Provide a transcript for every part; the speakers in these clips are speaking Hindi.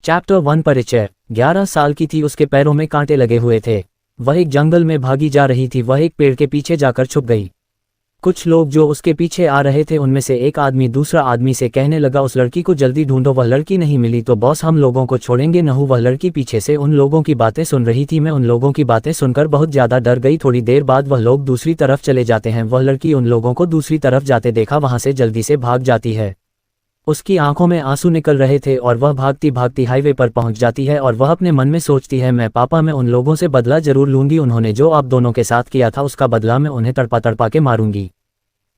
चैप्टर 1 परिचय। 11 साल की थी, उसके पैरों में कांटे लगे हुए थे। वह एक जंगल में भागी जा रही थी। वह एक पेड़ के पीछे जाकर छुप गई। कुछ लोग जो उसके पीछे आ रहे थे उनमें से एक आदमी दूसरा आदमी से कहने लगा, उस लड़की को जल्दी ढूंढो, वह लड़की नहीं मिली तो बॉस हम लोगों को छोड़ेंगे न। वह लड़की पीछे से उन लोगों की बातें सुन रही थी। मैं उन लोगों की बातें सुनकर बहुत ज्यादा डर गई। थोड़ी देर बाद वह लोग दूसरी तरफ चले जाते हैं। वह लड़की उन लोगों को दूसरी तरफ जाते देखा, वहां से जल्दी से भाग जाती है। उसकी आंखों में आंसू निकल रहे थे और वह भागती भागती हाईवे पर पहुंच जाती है और वह अपने मन में सोचती है, मैं पापा मैं उन लोगों से बदला जरूर लूंगी। उन्होंने जो आप दोनों के साथ किया था उसका बदला मैं उन्हें तड़पा तड़पा के मारूंगी।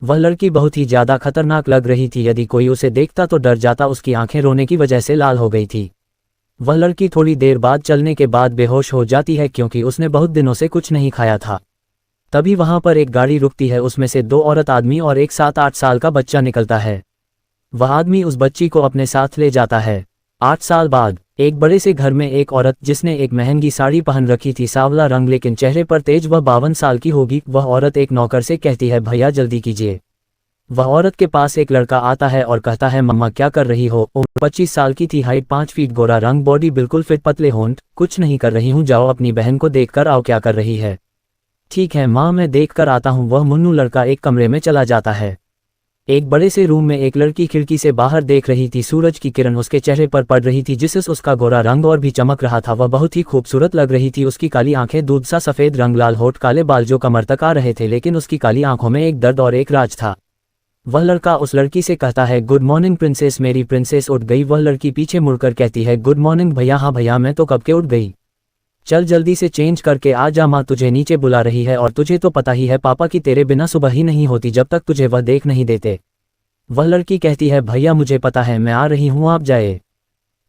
वह लड़की बहुत ही ज्यादा खतरनाक लग रही थी। यदि कोई उसे देखता तो डर जाता। उसकी आंखें रोने की वजह से लाल हो गई थी। वह लड़की थोड़ी देर बाद चलने के बाद बेहोश हो जाती है क्योंकि उसने बहुत दिनों से कुछ नहीं खाया था। तभी वहां पर एक गाड़ी रुकती है। उसमें से 2 औरत आदमी और एक 7-8 साल का बच्चा निकलता है। वह आदमी उस बच्ची को अपने साथ ले जाता है। 8 साल बाद एक बड़े से घर में एक औरत जिसने एक महंगी साड़ी पहन रखी थी, सांवला रंग लेकिन चेहरे पर तेज, वह 52 साल की होगी। वह औरत एक नौकर से कहती है, भैया जल्दी कीजिए। वह औरत के पास एक लड़का आता है और कहता है, मम्मा क्या कर रही हो? उम्र 25 साल की थी, हाइट 5 फीट, गोरा रंग, बॉडी बिल्कुल फिट, पतले होंठ। कुछ नहीं कर रही हूँ, जाओ अपनी बहन को देख कर आओ क्या कर रही है। ठीक है माँ, मैं देख कर आता हूँ। वह मुन्नू लड़का एक कमरे में चला जाता है। एक बड़े से रूम में एक लड़की खिड़की से बाहर देख रही थी। सूरज की किरण उसके चेहरे पर पड़ रही थी जिससे उसका गोरा रंग और भी चमक रहा था। वह बहुत ही खूबसूरत लग रही थी। उसकी काली आंखें दूध सा सफेद रंग, लाल होठ, काले बाल जो कमर तक आ रहे थे, लेकिन उसकी काली आंखों में एक दर्द और एक राज था। वह लड़का उस लड़की से कहता है, गुड मॉर्निंग प्रिंसेस। मेरी प्रिंसेस उठ गई। वह लड़की पीछे मुड़कर कहती है, गुड मॉर्निंग भैया। हाँ भैया, मैं तो कब के उठ गई। चल जल्दी से चेंज करके आ जा, माँ तुझे नीचे बुला रही है और तुझे तो पता ही है पापा की तेरे बिना सुबह ही नहीं होती जब तक तुझे वह देख नहीं देते। वह लड़की कहती है, भैया मुझे पता है, मैं आ रही हूँ, आप जाए।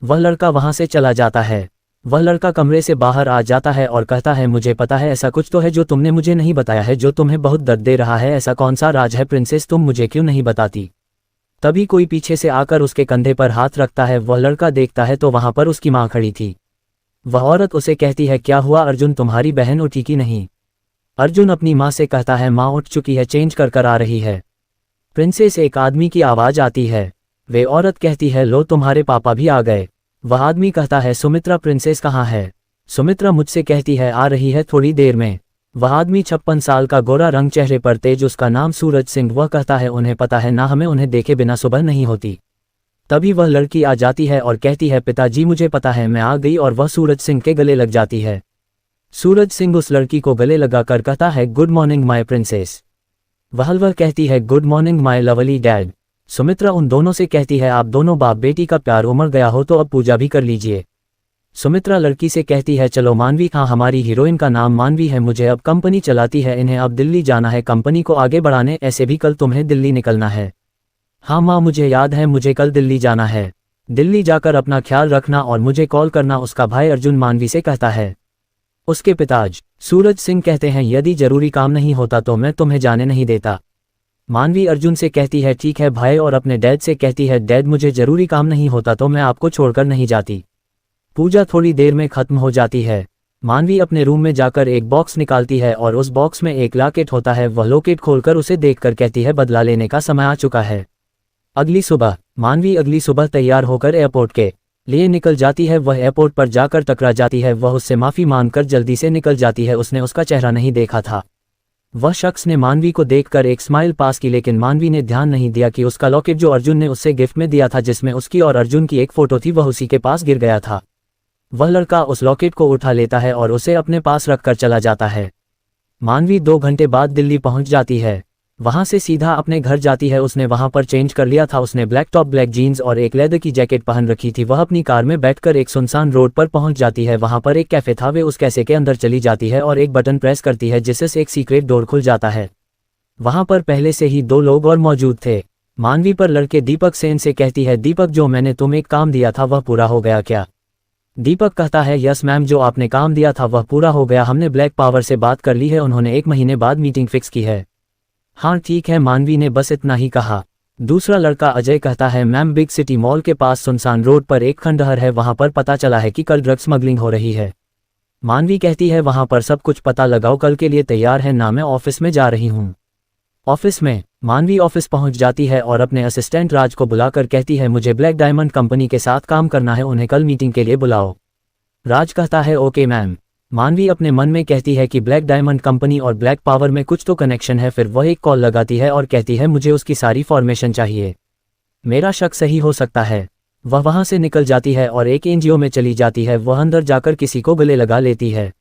वह लड़का वहां से चला जाता है। वह लड़का कमरे से बाहर आ जाता है और कहता है, मुझे पता है ऐसा कुछ तो है जो तुमने मुझे नहीं बताया है, जो तुम्हें बहुत दर्द दे रहा है। ऐसा कौन सा राज है प्रिंसेस, तुम मुझे क्यों नहीं बताती? तभी कोई पीछे से आकर उसके कंधे पर हाथ रखता है। वह लड़का देखता है तो वहां पर उसकी माँ खड़ी थी। वह औरत उसे कहती है, क्या हुआ अर्जुन, तुम्हारी बहन उठी कि नहीं? अर्जुन अपनी माँ से कहता है, माँ उठ चुकी है, चेंज कर आ रही है। प्रिंसेस, एक आदमी की आवाज आती है। वे औरत कहती है, लो तुम्हारे पापा भी आ गए। वह आदमी कहता है, सुमित्रा प्रिंसेस कहाँ है? सुमित्रा मुझसे कहती है, आ रही है थोड़ी देर में। वह आदमी 56 साल का, गोरा रंग, चेहरे पर तेज, उसका नाम सूरज सिंह। वह कहता है, उन्हें पता है ना, हमें उन्हें देखे बिना सुबह नहीं होती। तभी वह लड़की आ जाती है और कहती है, पिताजी मुझे पता है, मैं आ गई। और वह सूरज सिंह के गले लग जाती है। सूरज सिंह उस लड़की को गले लगाकर कहता है, गुड मॉर्निंग माय प्रिंसेस। वह कहती है, good morning my lovely dad. Sumitra उन दोनों से कहती है, आप दोनों बाप बेटी का प्यार उमड़ गया हो तो अब पूजा भी कर लीजिए। सुमित्रा लड़की से कहती है, चलो मानवी। हाँ, हमारी हीरोइन का नाम मानवी है, मुझे अब कंपनी चलाती है, इन्हें अब दिल्ली जाना है कंपनी को आगे बढ़ाने। ऐसे भी कल तुम्हें दिल्ली निकलना है। हाँ माँ, मुझे याद है, मुझे कल दिल्ली जाना है। दिल्ली जाकर अपना ख्याल रखना और मुझे कॉल करना। उसका भाई अर्जुन मानवी से कहता है। उसके पिताजी सूरज सिंह कहते हैं, यदि जरूरी काम नहीं होता तो मैं तुम्हें जाने नहीं देता। मानवी अर्जुन से कहती है, ठीक है भाई, और अपने डैड से कहती है, डैड मुझे जरूरी काम नहीं होता तो मैं आपको छोड़कर नहीं जाती। पूजा थोड़ी देर में खत्म हो जाती है। मानवी अपने रूम में जाकर एक बॉक्स निकालती है और उस बॉक्स में एक लॉकेट होता है। वह लॉकेट खोलकर उसे देखकर कहती है, बदला लेने का समय आ चुका है। अगली सुबह मानवी अगली सुबह तैयार होकर एयरपोर्ट के लिए निकल जाती है। वह एयरपोर्ट पर जाकर टकरा जाती है। वह उससे माफी मांगकर जल्दी से निकल जाती है। उसने उसका चेहरा नहीं देखा था। वह शख्स ने मानवी को देखकर एक स्माइल पास की, लेकिन मानवी ने ध्यान नहीं दिया कि उसका लॉकेट जो अर्जुन ने उससे गिफ्ट में दिया था, जिसमें उसकी और अर्जुन की एक फोटो थी, वह उसी के पास गिर गया था। वह लड़का उस लॉकेट को उठा लेता है और उसे अपने पास रखकर चला जाता है। मानवी 2 घंटे बाद दिल्ली पहुंच जाती है। वहां से सीधा अपने घर जाती है। उसने वहां पर चेंज कर लिया था। उसने ब्लैक टॉप, ब्लैक जीन्स और एक लेदर की जैकेट पहन रखी थी। वह अपनी कार में बैठकर एक सुनसान रोड पर पहुंच जाती है। वहां पर एक कैफे था। वे उस कैफे के अंदर चली जाती है और एक बटन प्रेस करती है जिससे एक सीक्रेट डोर खुल जाता है। वहां पर पहले से ही 2 लोग और मौजूद थे। मानवी पर लड़के दीपक सेन से कहती है, दीपक जो मैंने तुम्हें एक काम दिया था वह पूरा हो गया क्या? दीपक कहता है, यस मैम, जो आपने काम दिया था वह पूरा हो गया। हमने ब्लैक पावर से बात कर ली है, उन्होंने 1 महीने बाद मीटिंग फिक्स की है। हाँ ठीक है, मानवी ने बस इतना ही कहा। दूसरा लड़का अजय कहता है, मैम बिग सिटी मॉल के पास सुनसान रोड पर एक खंडहर है, वहां पर पता चला है कि कल ड्रग स्मगलिंग हो रही है। मानवी कहती है, वहां पर सब कुछ पता लगाओ, कल के लिए तैयार है ना, मैं ऑफिस में जा रही हूँ। ऑफिस में मानवी ऑफिस पहुंच जाती है और अपने असिस्टेंट राज को बुलाकर कहती है मुझे ब्लैक डायमंड कंपनी के साथ काम करना है, उन्हें कल मीटिंग के लिए बुलाओ। राज कहता है ओके मैम। मानवी अपने मन में कहती है कि ब्लैक डायमंड कंपनी और ब्लैक पावर में कुछ तो कनेक्शन है। फिर वह एक कॉल लगाती है और कहती है मुझे उसकी सारी फॉर्मेशन चाहिए, मेरा शक सही हो सकता है। वह वहां से निकल जाती है और एक एनजीओ में चली जाती है। वह अंदर जाकर किसी को गले लगा लेती है।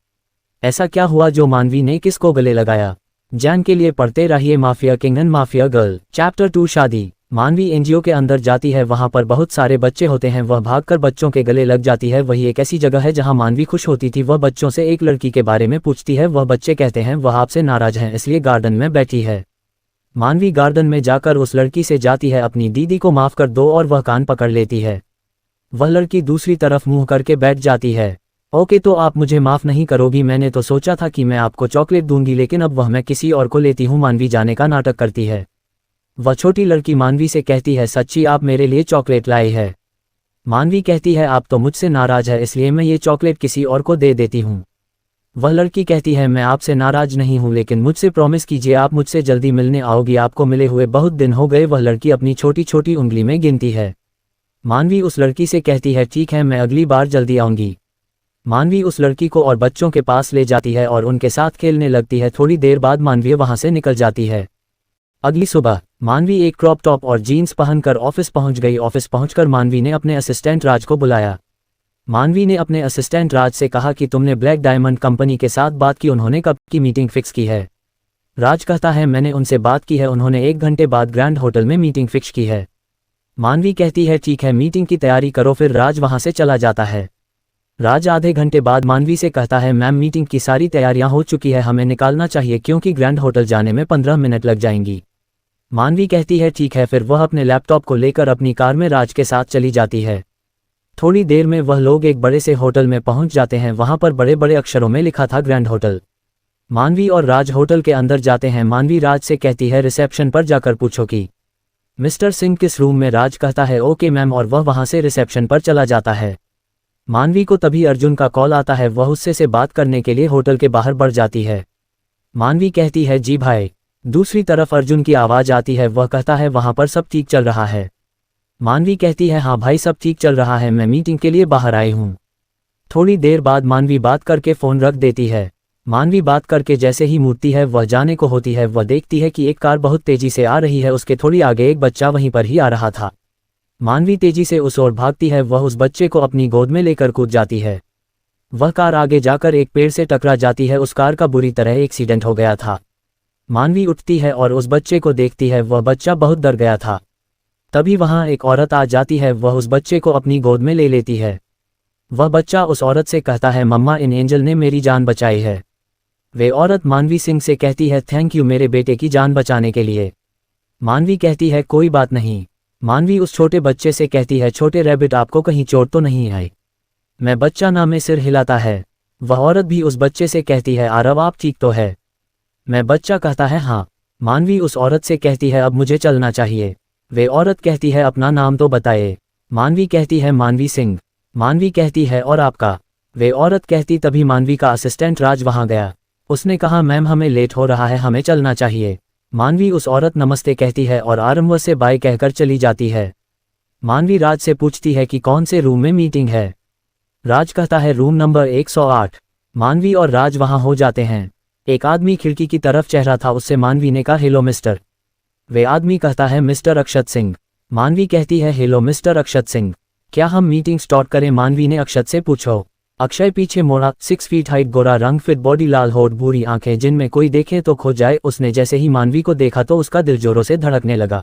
ऐसा क्या हुआ जो मानवी ने किसको गले लगाया? जान के लिए पढ़ते रहिए mafia king and mafia girl chapter 2 शादी। मानवी एनजीओ के अंदर जाती है, वहां पर बहुत सारे बच्चे होते हैं। वह भागकर बच्चों के गले लग जाती है। वही एक ऐसी जगह है जहां मानवी खुश होती थी। वह बच्चों से एक लड़की के बारे में पूछती है। वह बच्चे कहते हैं वह आपसे नाराज हैं इसलिए गार्डन में बैठी है। मानवी गार्डन में जाकर उस लड़की से जाती है अपनी दीदी को माफ कर दो और वह कान पकड़ लेती है। वह लड़की दूसरी तरफ मुंह करके बैठ जाती है। ओके तो आप मुझे माफ नहीं करोगी, मैंने तो सोचा था कि मैं आपको चॉकलेट दूंगी लेकिन अब वह मैं किसी और को लेती हूँ। मानवी जाने का नाटक करती है। वह छोटी लड़की मानवी से कहती है सच्ची आप मेरे लिए चॉकलेट लाई है? मानवी कहती है आप तो मुझसे नाराज है इसलिए मैं ये चॉकलेट किसी और को दे देती हूँ। वह लड़की कहती है मैं आपसे नाराज नहीं हूँ लेकिन मुझसे प्रॉमिस कीजिए आप मुझसे जल्दी मिलने आओगी, आपको मिले हुए बहुत दिन हो गए। वह लड़की अपनी छोटी छोटी उंगली में गिनती है। मानवी उस लड़की से कहती है ठीक है मैं अगली बार जल्दी आऊंगी। मानवी उस लड़की को और बच्चों के पास ले जाती है और उनके साथ खेलने लगती है। थोड़ी देर बाद मानवी वहां से निकल जाती है। अगली सुबह मानवी एक क्रॉप टॉप और जीन्स पहनकर ऑफिस पहुंच गई। ऑफिस पहुंचकर मानवी ने अपने असिस्टेंट राज को बुलाया। मानवी ने अपने असिस्टेंट राज से कहा कि तुमने ब्लैक डायमंड कंपनी के साथ बात की, उन्होंने कब की मीटिंग फिक्स की है? राज कहता है मैंने उनसे बात की है, उन्होंने 1 घंटे बाद ग्रैंड होटल में मीटिंग फिक्स की है। मानवी कहती है ठीक है मीटिंग की तैयारी करो। फिर राज वहां से चला जाता है। राज आधे घंटे बाद मानवी से कहता है मैम मीटिंग की सारी तैयारियां हो चुकी है, हमें निकालना चाहिए क्योंकि ग्रैंड होटल जाने में 15 मिनट लग जाएंगी। मानवी कहती है ठीक है। फिर वह अपने लैपटॉप को लेकर अपनी कार में राज के साथ चली जाती है। थोड़ी देर में वह लोग एक बड़े से होटल में पहुंच जाते हैं। वहां पर बड़े बड़े अक्षरों में लिखा था ग्रैंड होटल। मानवी और राज होटल के अंदर जाते हैं। मानवी राज से कहती है रिसेप्शन पर जाकर पूछो कि मिस्टर सिंह किस रूम में? राज कहता है ओके मैम और वह वहां से रिसेप्शन पर चला जाता है। मानवी को तभी अर्जुन का कॉल आता है। वह उससे से बात करने के लिए होटल के बाहर बढ़ जाती है। मानवी कहती है जी भाई। दूसरी तरफ अर्जुन की आवाज आती है। वह कहता है वहां पर सब ठीक चल रहा है? मानवी कहती है हाँ भाई सब ठीक चल रहा है, मैं मीटिंग के लिए बाहर आई हूँ। थोड़ी देर बाद मानवी बात करके फ़ोन रख देती है। मानवी बात करके जैसे ही मुड़ती है वह जाने को होती है। वह देखती है कि एक कार बहुत तेजी से आ रही है, उसके थोड़ी आगे एक बच्चा वहीं पर ही आ रहा था। मानवी तेजी से उस ओर भागती है। वह उस बच्चे को अपनी गोद में लेकर कूद जाती है। वह कार आगे जाकर एक पेड़ से टकरा जाती है। उस कार का बुरी तरह एक्सीडेंट हो गया था। मानवी उठती है और उस बच्चे को देखती है। वह बच्चा बहुत डर गया था। तभी वहां एक औरत आ जाती है। वह उस बच्चे को अपनी गोद में ले लेती है। वह बच्चा उस औरत से कहता है मम्मा इन एंजल ने मेरी जान बचाई है। वे औरत मानवी सिंह से कहती है थैंक यू मेरे बेटे की जान बचाने के लिए। मानवी कहती है कोई बात नहीं। मानवी उस छोटे बच्चे से कहती है छोटे रैबिट आपको कहीं चोट तो नहीं आई? मैं बच्चा ना में सिर हिलाता है। वह औरत भी उस बच्चे से कहती है आरव आप ठीक तो है? मैं बच्चा कहता है हाँ। मानवी उस औरत से कहती है अब मुझे चलना चाहिए। वे औरत कहती है अपना नाम तो बताए। मानवी कहती है मानवी सिंह। मानवी कहती है और आपका? वे औरत कहती तभी मानवी का असिस्टेंट राज वहां गया। उसने कहा मैम हमें लेट हो रहा है, हमें चलना चाहिए। मानवी उस औरत नमस्ते कहती है और आरंभ से बाय कहकर चली जाती है। मानवी राज से पूछती है कि कौन से रूम में मीटिंग है? राज कहता है रूम नंबर 108। मानवी और राज वहां हो जाते हैं। एक आदमी खिड़की की तरफ चेहरा था, उससे मानवी ने कहा हेलो मिस्टर। वे आदमी कहता है मिस्टर अक्षत सिंह। मानवी कहती है हेलो मिस्टर अक्षत सिंह, क्या हम मीटिंग स्टार्ट करें? मानवी ने अक्षत से पूछो। अक्षय पीछे मोड़ा, 6 फीट हाइट, गोरा रंग, फिट बॉडी, लाल होठ, भूरी आंखें जिनमें कोई देखे तो खो जाए। उसने जैसे ही मानवी को देखा तो उसका दिल जोरों से धड़कने लगा।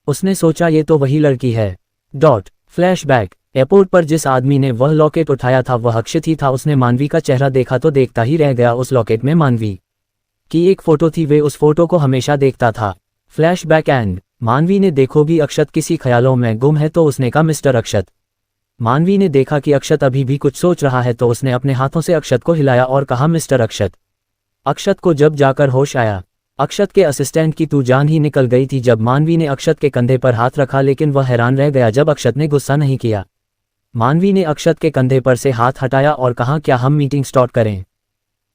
उसने सोचा ये तो वही लड़की है। फ्लैशबैक। एयरपोर्ट पर जिस आदमी ने वह लॉकेट उठाया था वह अक्षत ही था। उसने मानवी का चेहरा देखा तो देखता ही रह गया। उस लॉकेट में मानवी की एक फोटो थी, वे उस फोटो को हमेशा देखता था। Flashback and. मानवी ने देखो भी अक्षत किसी ख्यालों में गुम है तो उसने कहा मिस्टर अक्षत। मानवी ने देखा कि अक्षत अभी भी कुछ सोच रहा है तो उसने अपने हाथों से अक्षत को हिलाया और कहा मिस्टर अक्षत। अक्षत को जब जाकर होश आया, अक्षत के असिस्टेंट की तो जान ही निकल गई थी जब मानवी ने अक्षत के कंधे पर हाथ रखा, लेकिन वह हैरान रह गया जब अक्षत ने गुस्सा नहीं किया। मानवी ने अक्षत के कंधे पर से हाथ हटाया और कहा क्या हम मीटिंग स्टार्ट करें?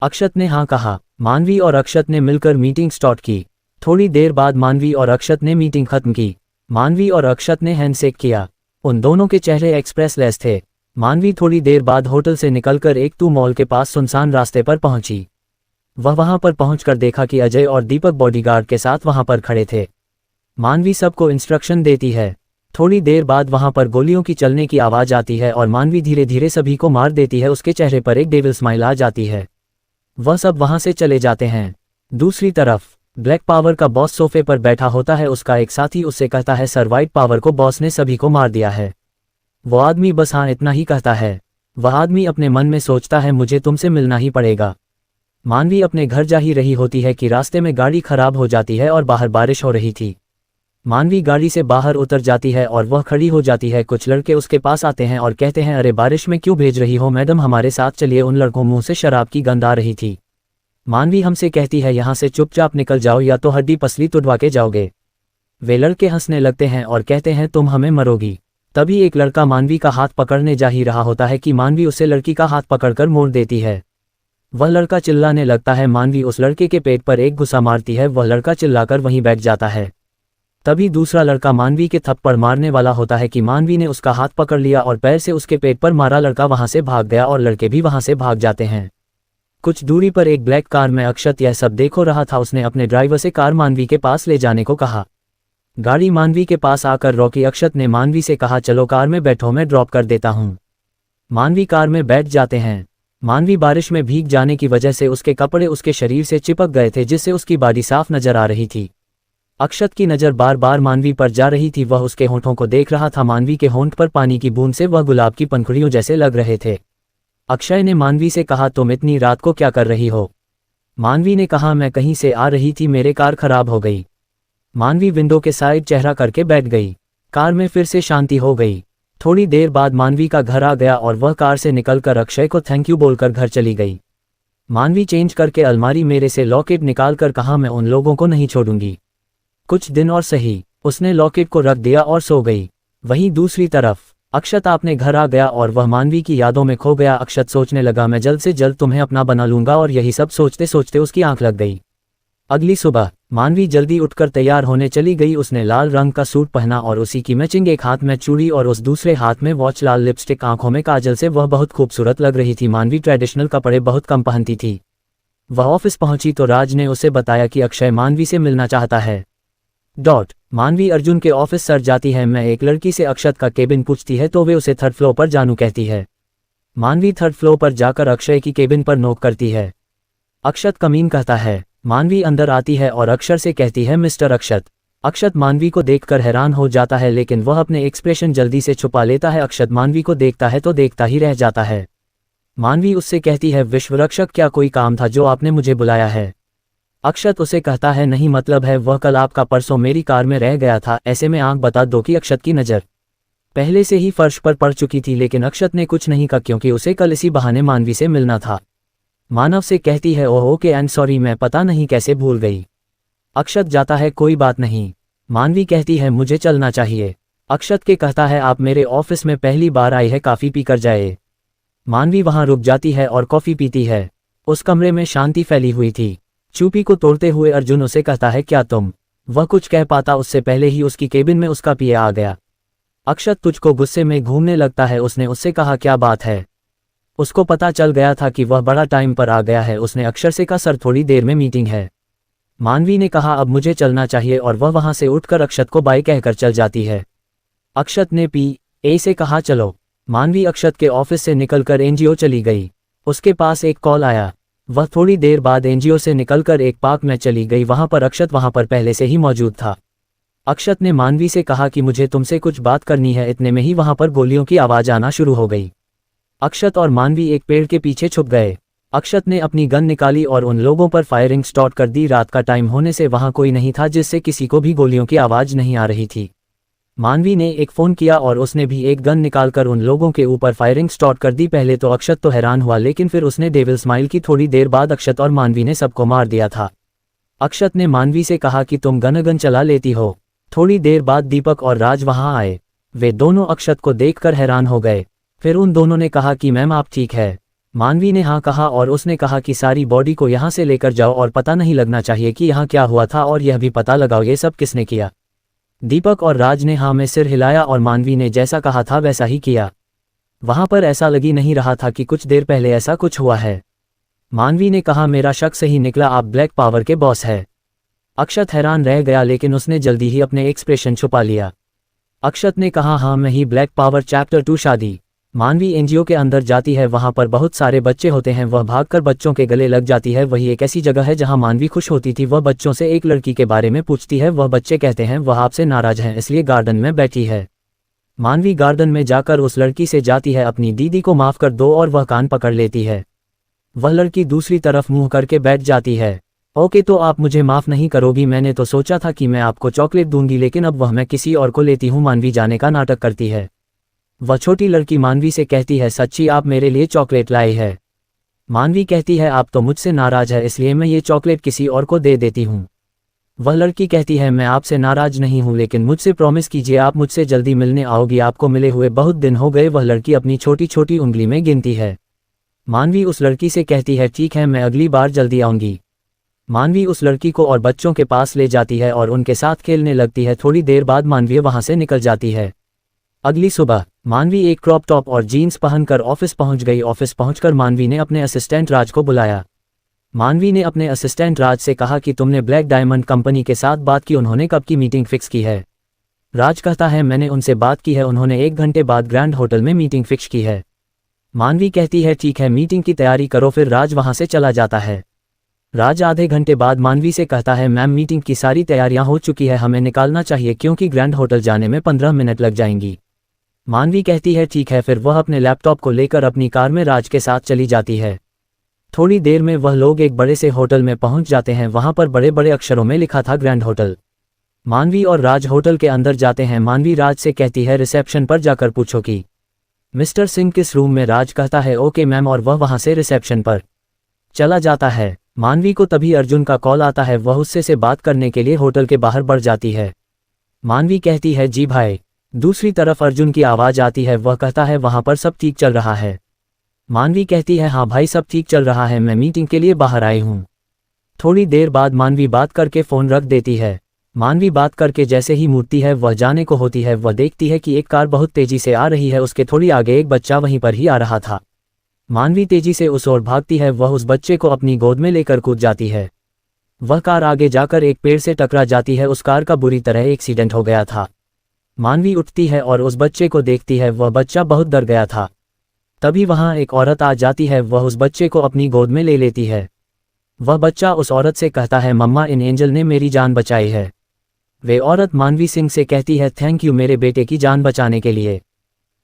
अक्षत ने हाँ कहा। मानवी और अक्षत ने मिलकर मीटिंग स्टार्ट की। थोड़ी देर बाद मानवी और अक्षत ने मीटिंग खत्म की। मानवी और अक्षत ने हैंडशेक किया। उन दोनों के चेहरे एक्सप्रेसलेस थे। मानवी थोड़ी देर बाद होटल से निकलकर एक टू मॉल के पास सुनसान रास्ते पर पहुंची। वह वहां पर पहुंचकर देखा कि अजय और दीपक बॉडीगार्ड के साथ वहां पर खड़े थे। मानवी सबको इंस्ट्रक्शन देती है। थोड़ी देर बाद वहां पर गोलियों की चलने की आवाज आती है और मानवी धीरे धीरे सभी को मार देती है। उसके चेहरे पर एक डेविल स्माइल आ जाती है। वह सब वहां से चले जाते हैं। दूसरी तरफ ब्लैक पावर का बॉस सोफे पर बैठा होता है। उसका एक साथी उससे कहता है सर व्हाइट पावर को बॉस ने सभी को मार दिया है। वो आदमी बस हाँ इतना ही कहता है। वह आदमी अपने मन में सोचता है मुझे तुमसे मिलना ही पड़ेगा। मानवी अपने घर जा ही रही होती है कि रास्ते में गाड़ी खराब हो जाती है और बाहर बारिश हो रही थी। मानवी गाड़ी से बाहर उतर जाती है और वह खड़ी हो जाती है। कुछ लड़के उसके पास आते हैं और कहते हैं अरे बारिश में क्यों भेज रही हो मैडम, हमारे साथ चलिए। उन लड़कों मुंह से शराब की गंध आ रही थी। मानवी हमसे कहती है यहाँ से चुपचाप निकल जाओ या तो हड्डी पसली तुड़वा के जाओगे। वे लड़के हंसने लगते हैं और कहते हैं तुम हमें मरोगी। तभी एक लड़का मानवी का हाथ पकड़ने जा ही रहा होता है कि मानवी उसे लड़की का हाथ पकड़कर मोड़ देती है। वह लड़का चिल्लाने लगता है। मानवी उस लड़के के पेट पर एक घुसा मारती है। वह लड़का चिल्लाकर वहीं बैठ जाता है। तभी दूसरा लड़का मानवी के थप्पड़ मारने वाला होता है कि मानवी ने उसका हाथ पकड़ लिया और पैर से उसके पेट पर मारा। लड़का वहां से भाग गया और लड़के भी वहां से भाग जाते हैं। कुछ दूरी पर एक ब्लैक कार में अक्षत यह सब देख रहा था। उसने अपने ड्राइवर से कार मानवी के पास ले जाने को कहा। गाड़ी मानवी के पास आकर रोकी। अक्षत ने मानवी से कहा चलो कार में बैठो, मैं ड्रॉप कर देता हूँ। मानवी कार में बैठ जाते हैं। मानवी बारिश में भीग जाने की वजह से उसके कपड़े उसके शरीर से चिपक गए थे जिससे उसकी बॉडी साफ नजर आ रही थी। अक्षत की नज़र बार बार मानवी पर जा रही थी। वह उसके होंठों को देख रहा था। मानवी के होंठ पर पानी की बूंद से वह गुलाब की पंखुड़ियों जैसे लग रहे थे। अक्षय ने मानवी से कहा तुम इतनी रात को क्या कर रही हो। मानवी ने कहा मैं कहीं से आ रही थी, मेरे कार खराब हो गई। मानवी विंडो के साइड चेहरा करके बैठ गई। कार में फिर से शांति हो गई। थोड़ी देर बाद मानवी का घर आ गया और वह कार से निकलकर अक्षय को थैंक यू बोलकर घर चली गई। मानवी चेंज करके अलमारी मेरे से लॉकेट निकाल कर कहा मैं उन लोगों को नहीं छोड़ूंगी। कुछ दिन और सही, उसने लॉकेट को रख दिया और सो गई। वहीं दूसरी तरफ अक्षत अपने घर आ गया और वह मानवी की यादों में खो गया। अक्षत सोचने लगा मैं जल्द से जल्द तुम्हें अपना बना लूंगा और यही सब सोचते सोचते उसकी आंख लग गई। अगली सुबह मानवी जल्दी उठकर तैयार होने चली गई। उसने लाल रंग का सूट पहना और उसी की मैचिंग एक हाथ में चूड़ी और उस दूसरे हाथ में वॉच, लाल लिपस्टिक, आंखों में काजल से वह बहुत खूबसूरत लग रही थी। मानवी ट्रेडिशनल कपड़े बहुत कम पहनती थी। वह ऑफिस पहुंची तो राज ने उसे बताया कि अक्षय मानवी से मिलना चाहता है। मानवी अर्जुन के ऑफिस सर जाती है। मैं एक लड़की से अक्षत का केबिन पूछती है तो वे उसे थर्ड फ्लोर पर जानू कहती है। मानवी थर्ड फ्लोर पर जाकर अक्षय की केबिन पर नोक करती है। अक्षत कमीन कहता है। मानवी अंदर आती है और अक्षर से कहती है मिस्टर अक्षत। अक्षत मानवी को देखकर हैरान हो जाता है लेकिन वह अपने एक्सप्रेशन जल्दी से छुपा लेता है। अक्षत मानवी को देखता है तो देखता ही रह जाता है। मानवी उससे कहती है विश्वरक्षक क्या कोई काम था जो आपने मुझे बुलाया है। अक्षत उसे कहता है नहीं, मतलब है वह कल आपका परसों मेरी कार में रह गया था। ऐसे में आंख बता दो कि अक्षत की नज़र पहले से ही फर्श पर पड़ चुकी थी लेकिन अक्षत ने कुछ नहीं कहा क्योंकि उसे कल इसी बहाने मानवी से मिलना था। मानव से कहती है ओह ओके एंड सॉरी, मैं पता नहीं कैसे भूल गई। अक्षत जाता है कोई बात नहीं। मानवी कहती है मुझे चलना चाहिए। अक्षत के कहता है आप मेरे ऑफिस में पहली बार आई है, काफ़ी पी कर जाए। मानवी वहां रुक जाती है और कॉफ़ी पीती है। उस कमरे में शांति फैली हुई थी। चुप्पी को तोड़ते हुए अर्जुन उसे कहता है क्या तुम। वह कुछ कह पाता उससे पहले ही उसकी केबिन में उसका पिया आ गया। अक्षत तुझको गुस्से में घूमने लगता है। उसने उससे कहा क्या बात है। उसको पता चल गया था कि वह बड़ा टाइम पर आ गया है। उसने अक्षर से कहा सर थोड़ी देर में मीटिंग है। मानवी ने कहा अब मुझे चलना चाहिए और वह वहां से उठकर अक्षत को बाय कहकर चल जाती है। अक्षत ने ए से कहा चलो। मानवी अक्षत के ऑफिस से निकलकर एनजीओ चली गई। उसके पास एक कॉल आया। वह थोड़ी देर बाद एनजीओ से निकलकर एक पार्क में चली गई। वहां पर अक्षत वहां पर पहले से ही मौजूद था। अक्षत ने मानवी से कहा कि मुझे तुमसे कुछ बात करनी है। इतने में ही वहां पर गोलियों की आवाज आना शुरू हो गई। अक्षत और मानवी एक पेड़ के पीछे छुप गए। अक्षत ने अपनी गन निकाली और उन लोगों पर फायरिंग स्टार्ट कर दी। रात का टाइम होने से वहां कोई नहीं था जिससे किसी को भी गोलियों की आवाज नहीं आ रही थी। मानवी ने एक फ़ोन किया और उसने भी एक गन निकालकर उन लोगों के ऊपर फायरिंग स्टार्ट कर दी। पहले तो अक्षत तो हैरान हुआ लेकिन फिर उसने डेविल स्माइल की। थोड़ी देर बाद अक्षत और मानवी ने सबको मार दिया था। अक्षत ने मानवी से कहा कि तुम गन चला लेती हो। थोड़ी देर बाद दीपक और राज वहां आए। वे दोनों अक्षत को देखकर हैरान हो गए। फिर उन दोनों ने कहा कि मैम आप ठीक है। मानवी ने हाँ कहा और उसने कहा कि सारी बॉडी को यहाँ से लेकर जाओ और पता नहीं लगना चाहिए कि यहाँ क्या हुआ था और यह भी पता लगाओ ये सब किसने किया। दीपक और राज ने हाँ में सिर हिलाया और मानवी ने जैसा कहा था वैसा ही किया। वहां पर ऐसा लगी नहीं रहा था कि कुछ देर पहले ऐसा कुछ हुआ है। मानवी ने कहा मेरा शक सही निकला, आप ब्लैक पावर के बॉस है। अक्षत हैरान रह गया लेकिन उसने जल्दी ही अपने एक्सप्रेशन छुपा लिया। अक्षत ने कहा हाँ मैं ही ब्लैक पावर। चैप्टर 2 शादी। मानवी एनजीओ के अंदर जाती है, वहां पर बहुत सारे बच्चे होते हैं, वह भागकर बच्चों के गले लग जाती है। वही एक ऐसी जगह है जहां मानवी खुश होती थी। वह बच्चों से एक लड़की के बारे में पूछती है, वह बच्चे कहते हैं वह आपसे नाराज हैं इसलिए गार्डन में बैठी है। मानवी गार्डन में जाकर उस लड़की से जाती है अपनी दीदी को माफ कर दो और वह कान पकड़ लेती है। वह लड़की दूसरी तरफ मुंह करके बैठ जाती है। ओके तो आप मुझे माफ नहीं करोगी, मैंने तो सोचा था कि मैं आपको चॉकलेट दूंगी लेकिन अब वह मैं किसी और को लेती हूँ। मानवी जाने का नाटक करती है। वह छोटी लड़की मानवी से कहती है सच्ची आप मेरे लिए चॉकलेट लाई है। मानवी कहती है आप तो मुझसे नाराज है इसलिए मैं ये चॉकलेट किसी और को दे देती हूँ। वह लड़की कहती है मैं आपसे नाराज नहीं हूँ लेकिन मुझसे प्रॉमिस कीजिए आप मुझसे जल्दी मिलने आओगी, आपको मिले हुए बहुत दिन हो गए। वह लड़की अपनी छोटी छोटी उंगली में गिनती है। मानवी उस लड़की से कहती है ठीक है मैं अगली बार जल्दी आऊंगी। मानवी उस लड़की को और बच्चों के पास ले जाती है और उनके साथ खेलने लगती है। थोड़ी देर बाद मानवी वहां से निकल जाती है। अगली सुबह मानवी एक क्रॉप टॉप और जीन्स पहनकर ऑफिस पहुंच गई। ऑफिस पहुंचकर मानवी ने अपने असिस्टेंट राज को बुलाया। मानवी ने अपने असिस्टेंट राज से कहा कि तुमने ब्लैक डायमंड कंपनी के साथ बात की, उन्होंने कब की मीटिंग फिक्स की है। राज कहता है मैंने उनसे बात की है, उन्होंने 1 घंटे बाद ग्रैंड होटल में मीटिंग फिक्स की है। मानवी कहती है ठीक है मीटिंग की तैयारी करो, फिर राज वहां से चला जाता है। राज आधे घंटे बाद मानवी से कहता है मैम मीटिंग की सारी तैयारियां हो चुकी है, हमें निकालना चाहिए क्योंकि ग्रैंड होटल जाने में 15 मिनट लग जाएंगी। मानवी कहती है ठीक है, फिर वह अपने लैपटॉप को लेकर अपनी कार में राज के साथ चली जाती है। थोड़ी देर में वह लोग एक बड़े से होटल में पहुंच जाते हैं। वहां पर बड़े बड़े अक्षरों में लिखा था ग्रैंड होटल। मानवी और राज होटल के अंदर जाते हैं। मानवी राज से कहती है रिसेप्शन पर जाकर पूछो कि मिस्टर सिंह किस रूम में। राज कहता है ओके मैम और वह वहां से रिसेप्शन पर चला जाता है। मानवी को तभी अर्जुन का कॉल आता है, वह उससे से बात करने के लिए होटल के बाहर बढ़ जाती है। मानवी कहती है जी भाई। दूसरी तरफ अर्जुन की आवाज आती है, वह कहता है वहां पर सब ठीक चल रहा है। मानवी कहती है हाँ भाई सब ठीक चल रहा है, मैं मीटिंग के लिए बाहर आई हूँ। थोड़ी देर बाद मानवी बात करके फ़ोन रख देती है। मानवी बात करके जैसे ही मुड़ती है वह जाने को होती है, वह देखती है कि एक कार बहुत तेजी से आ रही है, उसके थोड़ी आगे एक बच्चा वहीं पर ही आ रहा था। मानवी तेजी से उस ओर भागती है, वह उस बच्चे को अपनी गोद में लेकर कूद जाती है। वह कार आगे जाकर एक पेड़ से टकरा जाती है, उस कार का बुरी तरह एक्सीडेंट हो गया था। मानवी उठती है और उस बच्चे को देखती है, वह बच्चा बहुत डर गया था। तभी वहां एक औरत आ जाती है, वह उस बच्चे को अपनी गोद में ले लेती है। वह बच्चा उस औरत से कहता है मम्मा इन एंजल ने मेरी जान बचाई है। वे औरत मानवी सिंह से कहती है थैंक यू मेरे बेटे की जान बचाने के लिए।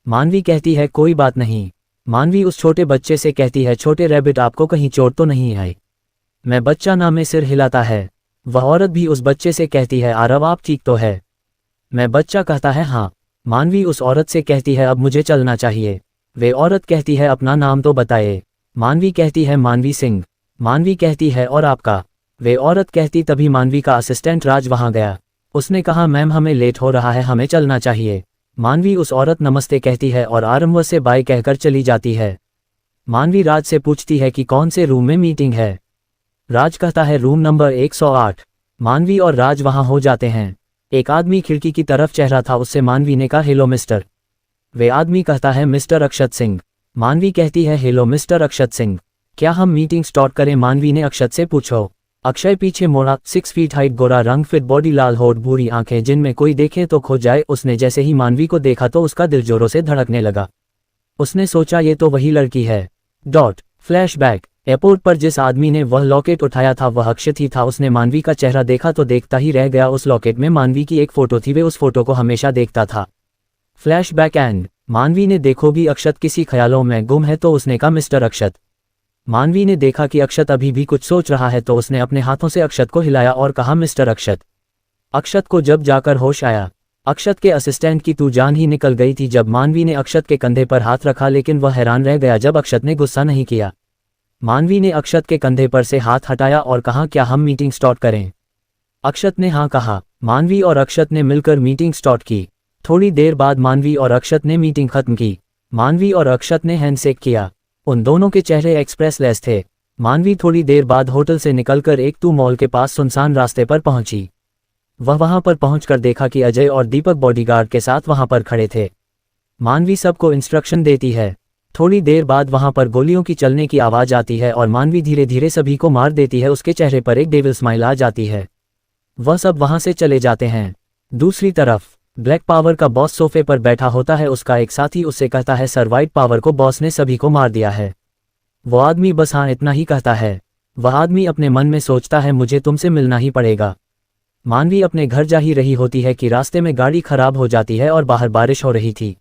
मानवी कहती है कोई बात नहीं। मानवी उस छोटे बच्चे से कहती है छोटे रैबिट आपको कहीं चोट तो नहीं आई। मैं बच्चा ना में सिर हिलाता है। वह औरत भी उस बच्चे से कहती है आरव आप ठीक तो है। मैं बच्चा कहता है हाँ। मानवी उस औरत से कहती है अब मुझे चलना चाहिए। वे औरत कहती है अपना नाम तो बताए। मानवी कहती है मानवी सिंह। मानवी कहती है और आपका। वे औरत कहती तभी मानवी का असिस्टेंट राज वहां गया। उसने कहा मैम हमें लेट हो रहा है, हमें चलना चाहिए। मानवी उस औरत नमस्ते कहती है और आरंभ से बाय कहकर चली जाती है। मानवी राज से पूछती है कि कौन से रूम में मीटिंग है। राज कहता है रूम नंबर 108। मानवी और राज वहां हो जाते हैं। एक आदमी खिड़की की तरफ चेहरा था, उससे मानवी ने कहा हेलो मिस्टर। वे आदमी कहता है मिस्टर अक्षत सिंह। मानवी कहती है हेलो मिस्टर अक्षत सिंह, क्या हम मीटिंग स्टार्ट करें। मानवी ने अक्षत से पूछो। अक्षय पीछे मोड़ा, 6 फीट हाइट, गोरा रंग, फिट बॉडी, लाल होठ, भूरी आंखें जिनमें कोई देखे तो खो जाए। उसने जैसे ही मानवी को देखा तो उसका दिल जोरों से धड़कने लगा। उसने सोचा ये तो वही लड़की है। फ्लैशबैक। एयरपोर्ट पर जिस आदमी ने वह लॉकेट उठाया था वह अक्षत ही था। उसने मानवी का चेहरा देखा तो देखता ही रह गया। उस लॉकेट में मानवी की एक फोटो थी, वे उस फोटो को हमेशा देखता था। Flashback and. मानवी ने देखो भी अक्षत किसी ख्यालों में गुम है तो उसने कहा मिस्टर अक्षत। मानवी ने देखा कि अक्षत अभी भी कुछ सोच रहा है तो उसने अपने हाथों से अक्षत को हिलाया और कहा मिस्टर अक्षत। अक्षत को जब जाकर होश आया, अक्षत के असिस्टेंट की तू जान ही निकल गई थी। जब मानवी ने अक्षत के कंधे पर हाथ रखा लेकिन वह हैरान रह गया जब अक्षत ने गुस्सा नहीं किया। मानवी ने अक्षत के कंधे पर से हाथ हटाया और कहा क्या हम मीटिंग स्टार्ट करें। अक्षत ने हाँ कहा। मानवी और अक्षत ने मिलकर मीटिंग स्टार्ट की। थोड़ी देर बाद मानवी और अक्षत ने मीटिंग खत्म की। मानवी और अक्षत ने हैंडशेक किया। उन दोनों के चेहरे एक्सप्रेसलेस थे। मानवी थोड़ी देर बाद होटल से निकलकर एक टू मॉल के पास सुनसान रास्ते पर पहुंची। वह वहां पर पहुंचकर देखा कि अजय और दीपक बॉडीगार्ड के साथ वहां पर खड़े थे। मानवी सबको इंस्ट्रक्शन देती है। थोड़ी देर बाद वहां पर गोलियों की चलने की आवाज आती है और मानवी धीरे धीरे सभी को मार देती है। उसके चेहरे पर एक डेविल स्माइल आ जाती है। वह सब वहां से चले जाते हैं। दूसरी तरफ ब्लैक पावर का बॉस सोफे पर बैठा होता है। उसका एक साथी उससे कहता है, सर व्हाइट पावर को बॉस ने सभी को मार दिया है। वो आदमी बस हाँ इतना ही कहता है। वह आदमी अपने मन में सोचता है, मुझे तुमसे मिलना ही पड़ेगा। मानवी अपने घर जा ही रही होती है कि रास्ते में गाड़ी खराब हो जाती है और बाहर बारिश हो रही थी।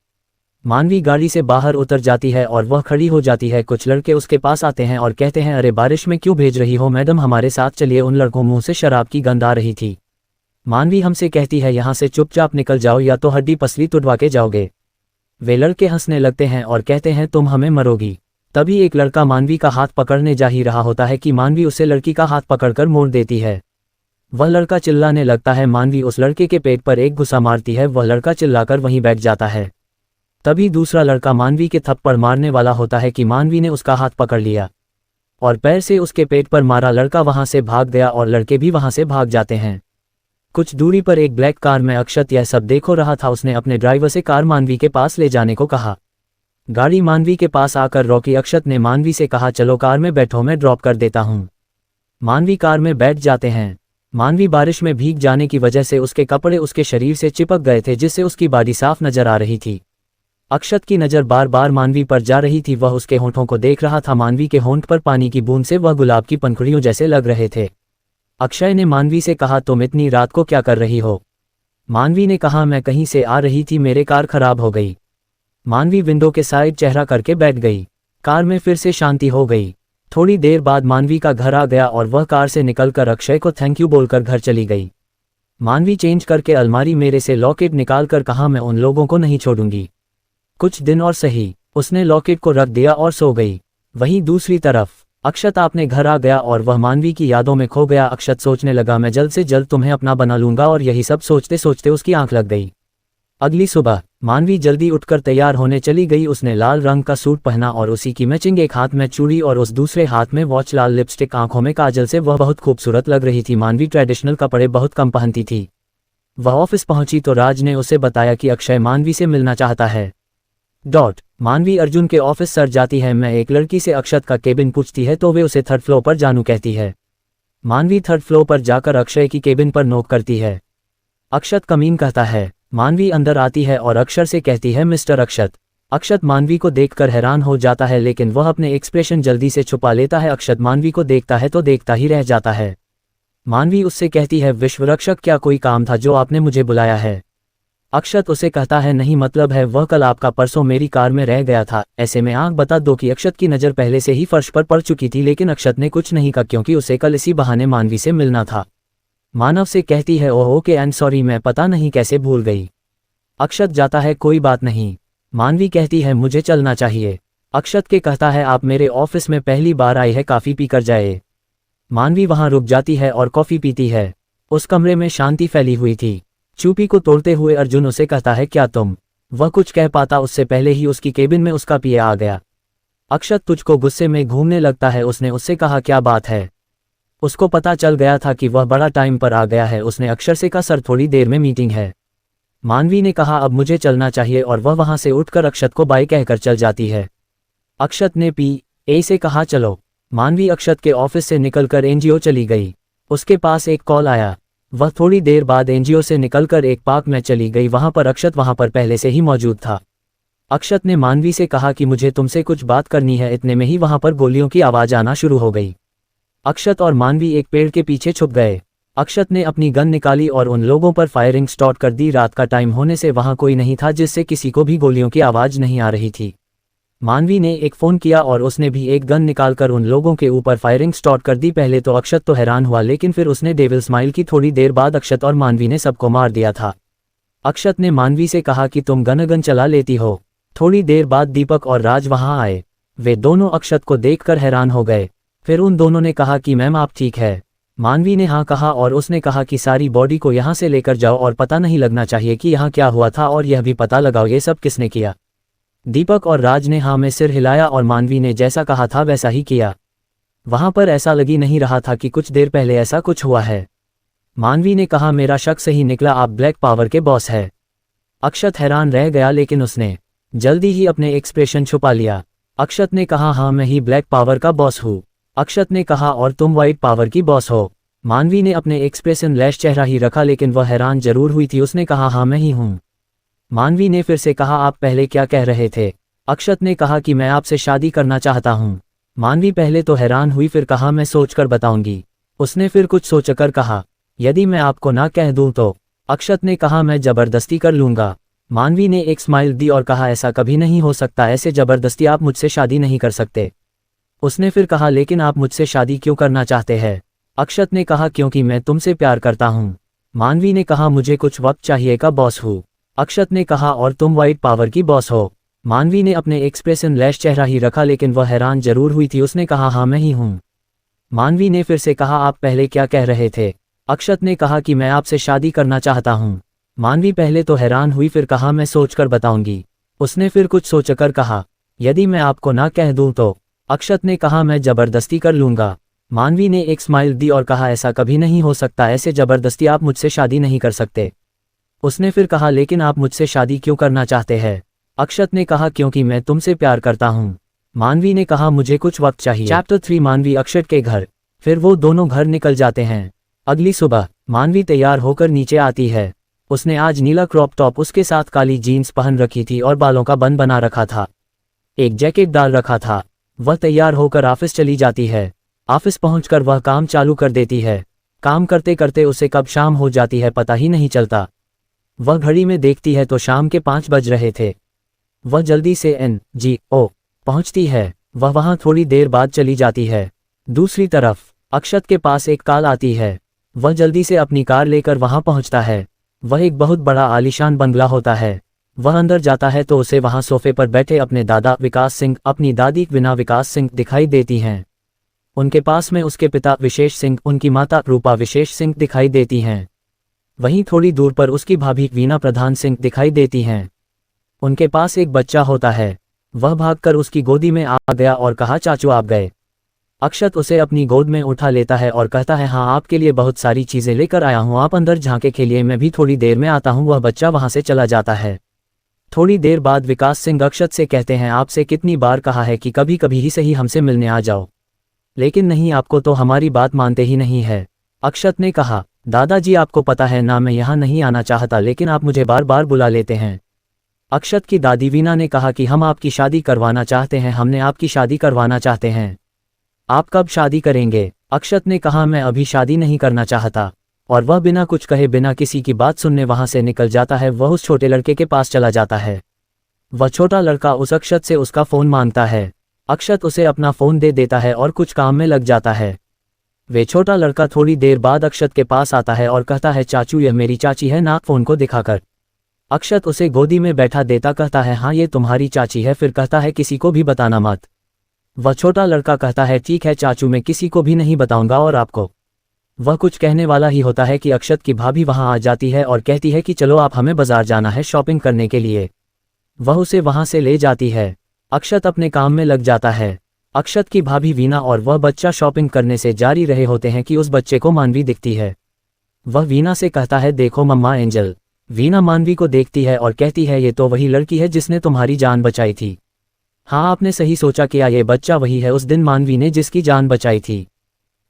मानवी गाड़ी से बाहर उतर जाती है और वह खड़ी हो जाती है। कुछ लड़के उसके पास आते हैं और कहते हैं, अरे बारिश में क्यों भेज रही हो मैडम, हमारे साथ चलिए। उन लड़कों मुंह से शराब की गंध आ रही थी। मानवी हमसे कहती है, यहाँ से चुपचाप निकल जाओ या तो हड्डी पसली तुड़वा के जाओगे। वे लड़के हंसने लगते हैं और कहते हैं, तुम हमें मरोगी। तभी एक लड़का मानवी का हाथ पकड़ने जा ही रहा होता है कि मानवी उसे लड़की का हाथ पकड़कर मोड़ देती है। वह लड़का चिल्लाने लगता है। मानवी उस लड़के के पेट पर एक घुसा मारती है। वह लड़का चिल्लाकर वहीं बैठ जाता है। तभी दूसरा लड़का मानवी के थप्पड़ मारने वाला होता है कि मानवी ने उसका हाथ पकड़ लिया और पैर से उसके पेट पर मारा। लड़का वहां से भाग गया और लड़के भी वहां से भाग जाते हैं। कुछ दूरी पर एक ब्लैक कार में अक्षत यह सब देखो रहा था। उसने अपने ड्राइवर से कार मानवी के पास ले जाने को कहा। गाड़ी मानवी के पास आकर रोकी। अक्षत ने मानवी से कहा, चलो कार में बैठो, मैं ड्रॉप कर देता हूँ। मानवी कार में बैठ जाते हैं। मानवी बारिश में भीग जाने की वजह से उसके कपड़े उसके शरीर से चिपक गए थे, जिससे उसकी बॉडी साफ नजर आ रही थी। अक्षत की नज़र बार बार मानवी पर जा रही थी। वह उसके होंठों को देख रहा था। मानवी के होंठ पर पानी की बूंद से वह गुलाब की पंखुड़ियों जैसे लग रहे थे। अक्षय ने मानवी से कहा, तुम इतनी रात को क्या कर रही हो? मानवी ने कहा, मैं कहीं से आ रही थी, मेरे कार खराब हो गई। मानवी विंडो के साइड चेहरा करके बैठ गई। कार में फिर से शांति हो गई। थोड़ी देर बाद मानवी का घर आ गया और वह कार से निकलकर अक्षय को थैंक यू बोलकर घर चली गई। मानवी चेंज करके अलमारी मेरे से लॉकेट निकाल कर कहा, मैं उन लोगों को नहीं छोड़ूंगी। कुछ दिन और सही। उसने लॉकेट को रख दिया और सो गई। वहीं दूसरी तरफ अक्षत अपने घर आ गया और वह मानवी की यादों में खो गया। अक्षत सोचने लगा, मैं जल्द से जल्द तुम्हें अपना बना लूंगा, और यही सब सोचते सोचते उसकी आंख लग गई। अगली सुबह मानवी जल्दी उठकर तैयार होने चली गई। उसने लाल रंग का सूट पहना और उसी की मैचिंग एक हाथ में चूड़ी और उस दूसरे हाथ में वॉच, लाल लिपस्टिक, आंखों में काजल से वह बहुत खूबसूरत लग रही थी। मानवी ट्रेडिशनल कपड़े बहुत कम पहनती थी। वह ऑफिस पहुंची तो राज ने उसे बताया कि अक्षय मानवी से मिलना चाहता है। मानवी अर्जुन के ऑफिस सर जाती है। मैं एक लड़की से अक्षत का केबिन पूछती है तो वे उसे थर्ड फ्लोर पर जानू कहती है। मानवी थर्ड फ्लोर पर जाकर अक्षय की केबिन पर नॉक करती है। अक्षत कमीन कहता है। मानवी अंदर आती है और अक्षर से कहती है, मिस्टर अक्षत। अक्षत मानवी को देखकर हैरान हो जाता है, लेकिन वह अपने एक्सप्रेशन जल्दी से छुपा लेता है। अक्षत मानवी को देखता है तो देखता ही रह जाता है। मानवी उससे कहती है, विश्वरक्षक, क्या कोई काम था जो आपने मुझे बुलाया है? अक्षत उसे कहता है, नहीं, मतलब है वह कल आपका परसों मेरी कार में रह गया था। ऐसे में आंख बता दो कि अक्षत की नज़र पहले से ही फर्श पर पड़ चुकी थी, लेकिन अक्षत ने कुछ नहीं कहा क्योंकि उसे कल इसी बहाने मानवी से मिलना था। मानव से कहती है, ओह ओके एंड सॉरी, मैं पता नहीं कैसे भूल गई। अक्षत जाता है, कोई बात नहीं। मानवी कहती है, मुझे चलना चाहिए। अक्षत के कहता है, आप मेरे ऑफिस में पहली बार आई है, काफ़ी पी कर जाए। मानवी वहां रुक जाती है और कॉफ़ी पीती है। उस कमरे में शांति फैली हुई थी। चुप्पी को तोड़ते हुए अर्जुन उसे कहता है, क्या तुम? वह कुछ कह पाता उससे पहले ही उसकी केबिन में उसका पिया आ गया। अक्षत तुझको गुस्से में घूमने लगता है। उसने उससे कहा, क्या बात है? उसको पता चल गया था कि वह बड़ा टाइम पर आ गया है। उसने अक्षर से कहा, सर थोड़ी देर में मीटिंग है। मानवी ने कहा, अब मुझे चलना चाहिए, और वह वहां से उठकर अक्षत को बाय कहकर चल जाती है। अक्षत ने ए से कहा, चलो। मानवी अक्षत के ऑफिस से निकलकर एनजीओ चली गई। उसके पास एक कॉल आया। वह थोड़ी देर बाद एनजीओ से निकलकर एक पार्क में चली गई। वहां पर अक्षत वहां पर पहले से ही मौजूद था। अक्षत ने मानवी से कहा कि मुझे तुमसे कुछ बात करनी है। इतने में ही वहां पर गोलियों की आवाज आना शुरू हो गई। अक्षत और मानवी एक पेड़ के पीछे छुप गए। अक्षत ने अपनी गन निकाली और उन लोगों पर फायरिंग स्टार्ट कर दी। रात का टाइम होने से वहां कोई नहीं था, जिससे किसी को भी गोलियों की आवाज नहीं आ रही थी। मानवी ने एक फ़ोन किया और उसने भी एक गन निकालकर उन लोगों के ऊपर फायरिंग स्टार्ट कर दी। पहले तो अक्षत तो हैरान हुआ, लेकिन फिर उसने डेविल स्माइल की। थोड़ी देर बाद अक्षत और मानवी ने सबको मार दिया था। अक्षत ने मानवी से कहा कि तुम गन चला लेती हो। थोड़ी देर बाद दीपक और राज वहां आए। वे दोनों अक्षत को देखकर हैरान हो गए। फिर उन दोनों ने कहा कि मैम आप ठीक है? मानवी ने हाँ कहा और उसने कहा कि सारी बॉडी को यहाँ से लेकर जाओ और पता नहीं लगना चाहिए कि यहाँ क्या हुआ था, और यह भी पता लगाओ ये सब किसने किया। दीपक और राज ने हाँ में सिर हिलाया और मानवी ने जैसा कहा था वैसा ही किया। वहां पर ऐसा लगी नहीं रहा था कि कुछ देर पहले ऐसा कुछ हुआ है। मानवी ने कहा मेरा शक सही निकला, आप ब्लैक पावर के बॉस है। अक्षत हैरान रह गया लेकिन उसने जल्दी ही अपने एक्सप्रेशन छुपा लिया। अक्षत ने कहा हाँ मैं ही ब्लैक पावर का बॉस हूँ। अक्षत ने कहा और तुम व्हाइट पावर की बॉस हो। मानवी ने अपने एक्सप्रेशन लैश चेहरा ही रखा लेकिन वह हैरान जरूर हुई थी। उसने कहा हाँ मैं ही हूँ। मानवी ने फिर से कहा आप पहले क्या कह रहे थे। अक्षत ने कहा कि मैं आपसे शादी करना चाहता हूँ। मानवी पहले तो हैरान हुई फिर कहा मैं सोचकर बताऊंगी। उसने फिर कुछ सोचकर कहा यदि मैं आपको ना कह दूं तो। अक्षत ने कहा मैं जबरदस्ती कर लूंगा। मानवी ने एक स्माइल दी और कहा ऐसा कभी नहीं हो सकता, ऐसे जबरदस्ती आप मुझसे शादी नहीं कर सकते। उसने फिर कहा लेकिन आप मुझसे शादी क्यों करना चाहते हैं। अक्षत ने कहा क्योंकि मैं तुमसे प्यार करता हूँ। मानवी ने कहा मुझे कुछ वक्त चाहिए का बॉस हूँ। अक्षत ने कहा और तुम व्हाइट पावर की बॉस हो। मानवी ने अपने एक्सप्रेशन लैश चेहरा ही रखा लेकिन वह हैरान जरूर हुई थी। उसने कहा हाँ मैं ही हूँ। मानवी ने फिर से कहा आप पहले क्या कह रहे थे। अक्षत ने कहा कि मैं आपसे शादी करना चाहता हूँ। मानवी पहले तो हैरान हुई फिर कहा मैं सोचकर बताऊंगी। उसने फिर कुछ सोचकर कहा यदि मैं आपको ना कह दूं तो। अक्षत ने कहा मैं जबरदस्ती कर लूंगा। मानवी ने एक स्माइल दी और कहा ऐसा कभी नहीं हो सकता, ऐसे जबरदस्ती आप मुझसे शादी नहीं कर सकते। उसने फिर कहा लेकिन आप मुझसे शादी क्यों करना चाहते हैं। अक्षत ने कहा क्योंकि मैं तुमसे प्यार करता हूँ। मानवी ने कहा मुझे कुछ वक्त चाहिए। चैप्टर 3 मानवी अक्षत के घर। फिर वो दोनों घर निकल जाते हैं। अगली सुबह मानवी तैयार होकर नीचे आती है। उसने आज नीला क्रॉप टॉप उसके साथ काली जीन्स पहन रखी थी और बालों का बन बना रखा था। एक जैकेट डाल रखा था। वह तैयार होकर ऑफिस चली जाती है। ऑफिस पहुंचकर वह काम चालू कर देती है। काम करते करते उसे कब शाम हो जाती है पता ही नहीं चलता। वह घड़ी में देखती है तो शाम के 5 बज रहे थे। वह जल्दी से NGO पहुंचती है। वह वहां थोड़ी देर बाद चली जाती है। दूसरी तरफ अक्षत के पास एक कॉल आती है। वह जल्दी से अपनी कार लेकर वहां पहुंचता है। वह एक बहुत बड़ा आलीशान बंगला होता है। वह अंदर जाता है तो उसे वहां सोफे पर बैठे अपने दादा विकास सिंह, अपनी दादी वीना विकास सिंह दिखाई देती हैं। उनके पास में उसके पिता विशेष सिंह, उनकी माता रूपा विशेष सिंह दिखाई देती हैं। वहीं थोड़ी दूर पर उसकी भाभी वीना प्रधान सिंह दिखाई देती हैं। उनके पास एक बच्चा होता है। वह भागकर उसकी गोदी में आ गया और कहा चाचू आप गए। अक्षत उसे अपनी गोद में उठा लेता है और कहता है हाँ आपके लिए बहुत सारी चीजें लेकर आया हूँ, आप अंदर झांके खेलिए, मैं भी थोड़ी देर में आता हूँ। वह बच्चा वहां से चला जाता है। थोड़ी देर बाद विकास सिंह अक्षत से कहते हैं आपसे कितनी बार कहा है कि कभी कभी ही सही हमसे मिलने आ जाओ, लेकिन नहीं, आपको तो हमारी बात मानते ही नहीं है। अक्षत ने कहा दादाजी आपको पता है ना, मैं यहाँ नहीं आना चाहता लेकिन आप मुझे बार बार बुला लेते हैं। अक्षत की दादी वीना ने कहा कि हम आपकी शादी करवाना चाहते हैं, हमने आपकी शादी करवाना चाहते हैं। आप कब शादी करेंगे। अक्षत ने कहा मैं अभी शादी नहीं करना चाहता। और वह बिना कुछ कहे बिना किसी की बात सुनने वहां से निकल जाता है। वह उस छोटे लड़के के पास चला जाता है। वह छोटा लड़का उस अक्षत से उसका फोन मांगता है। अक्षत उसे अपना फोन दे देता है और कुछ काम में लग जाता है। वे छोटा लड़का थोड़ी देर बाद अक्षत के पास आता है और कहता है चाचू यह मेरी चाची है ना, फोन को दिखाकर। अक्षत उसे गोदी में बैठा देता कहता है हाँ ये तुम्हारी चाची है, फिर कहता है किसी को भी बताना मत। वह छोटा लड़का कहता है ठीक है चाचू, मैं किसी को भी नहीं बताऊंगा और आपको। वह कुछ कहने वाला ही होता है कि अक्षत की भाभी वहां आ जाती है और कहती है कि चलो आप, हमें बाजार जाना है शॉपिंग करने के लिए। वह उसे वहां से ले जाती है। अक्षत अपने काम में लग जाता है। अक्षत की भाभी वीना और वह बच्चा शॉपिंग करने से जारी रहे होते हैं कि उस बच्चे को मानवी दिखती है। वह वीना से कहता है देखो मम्मा एंजल। वीना मानवी को देखती है और कहती है ये तो वही लड़की है जिसने तुम्हारी जान बचाई थी। हाँ आपने सही सोचा, क्या ये बच्चा वही है उस दिन मानवी ने जिसकी जान बचाई थी।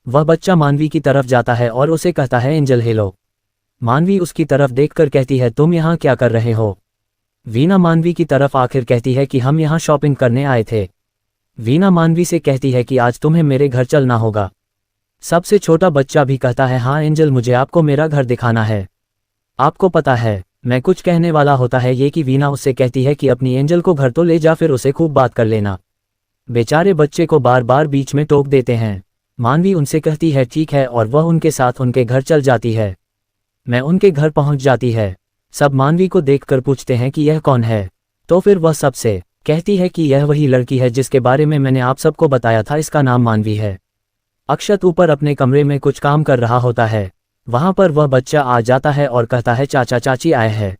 वह बच्चा मानवी की तरफ जाता है और उसे कहता है एंजल हेलो। मानवी उसकी तरफ देखकर कहती है तुम यहाँ क्या कर रहे हो। वीना मानवी की तरफ आखिर कहती है कि हम यहाँ शॉपिंग करने आए थे। वीना मानवी से कहती है कि आज तुम्हें मेरे घर चलना होगा। सबसे छोटा बच्चा भी कहता है हाँ एंजल, मुझे आपको मेरा घर दिखाना है। आपको पता है मैं कुछ कहने वाला होता है ये कि वीना उससे कहती है कि अपनी एंजल को घर तो ले जा, फिर उसे खूब बात कर लेना। बेचारे बच्चे को बार बार बीच में टोक देते हैं। मानवी उनसे कहती है ठीक है और वह उनके साथ उनके घर चल जाती है। मैं उनके घर पहुंच जाती है। सब मानवी को देखकर पूछते हैं कि यह कौन है, तो फिर वह सबसे कहती है कि यह वही लड़की है जिसके बारे में मैंने आप सबको बताया था, इसका नाम मानवी है। अक्षत ऊपर अपने कमरे में कुछ काम कर रहा होता है। वहां पर वह बच्चा आ जाता है और कहता है चाचा चाची आए हैं।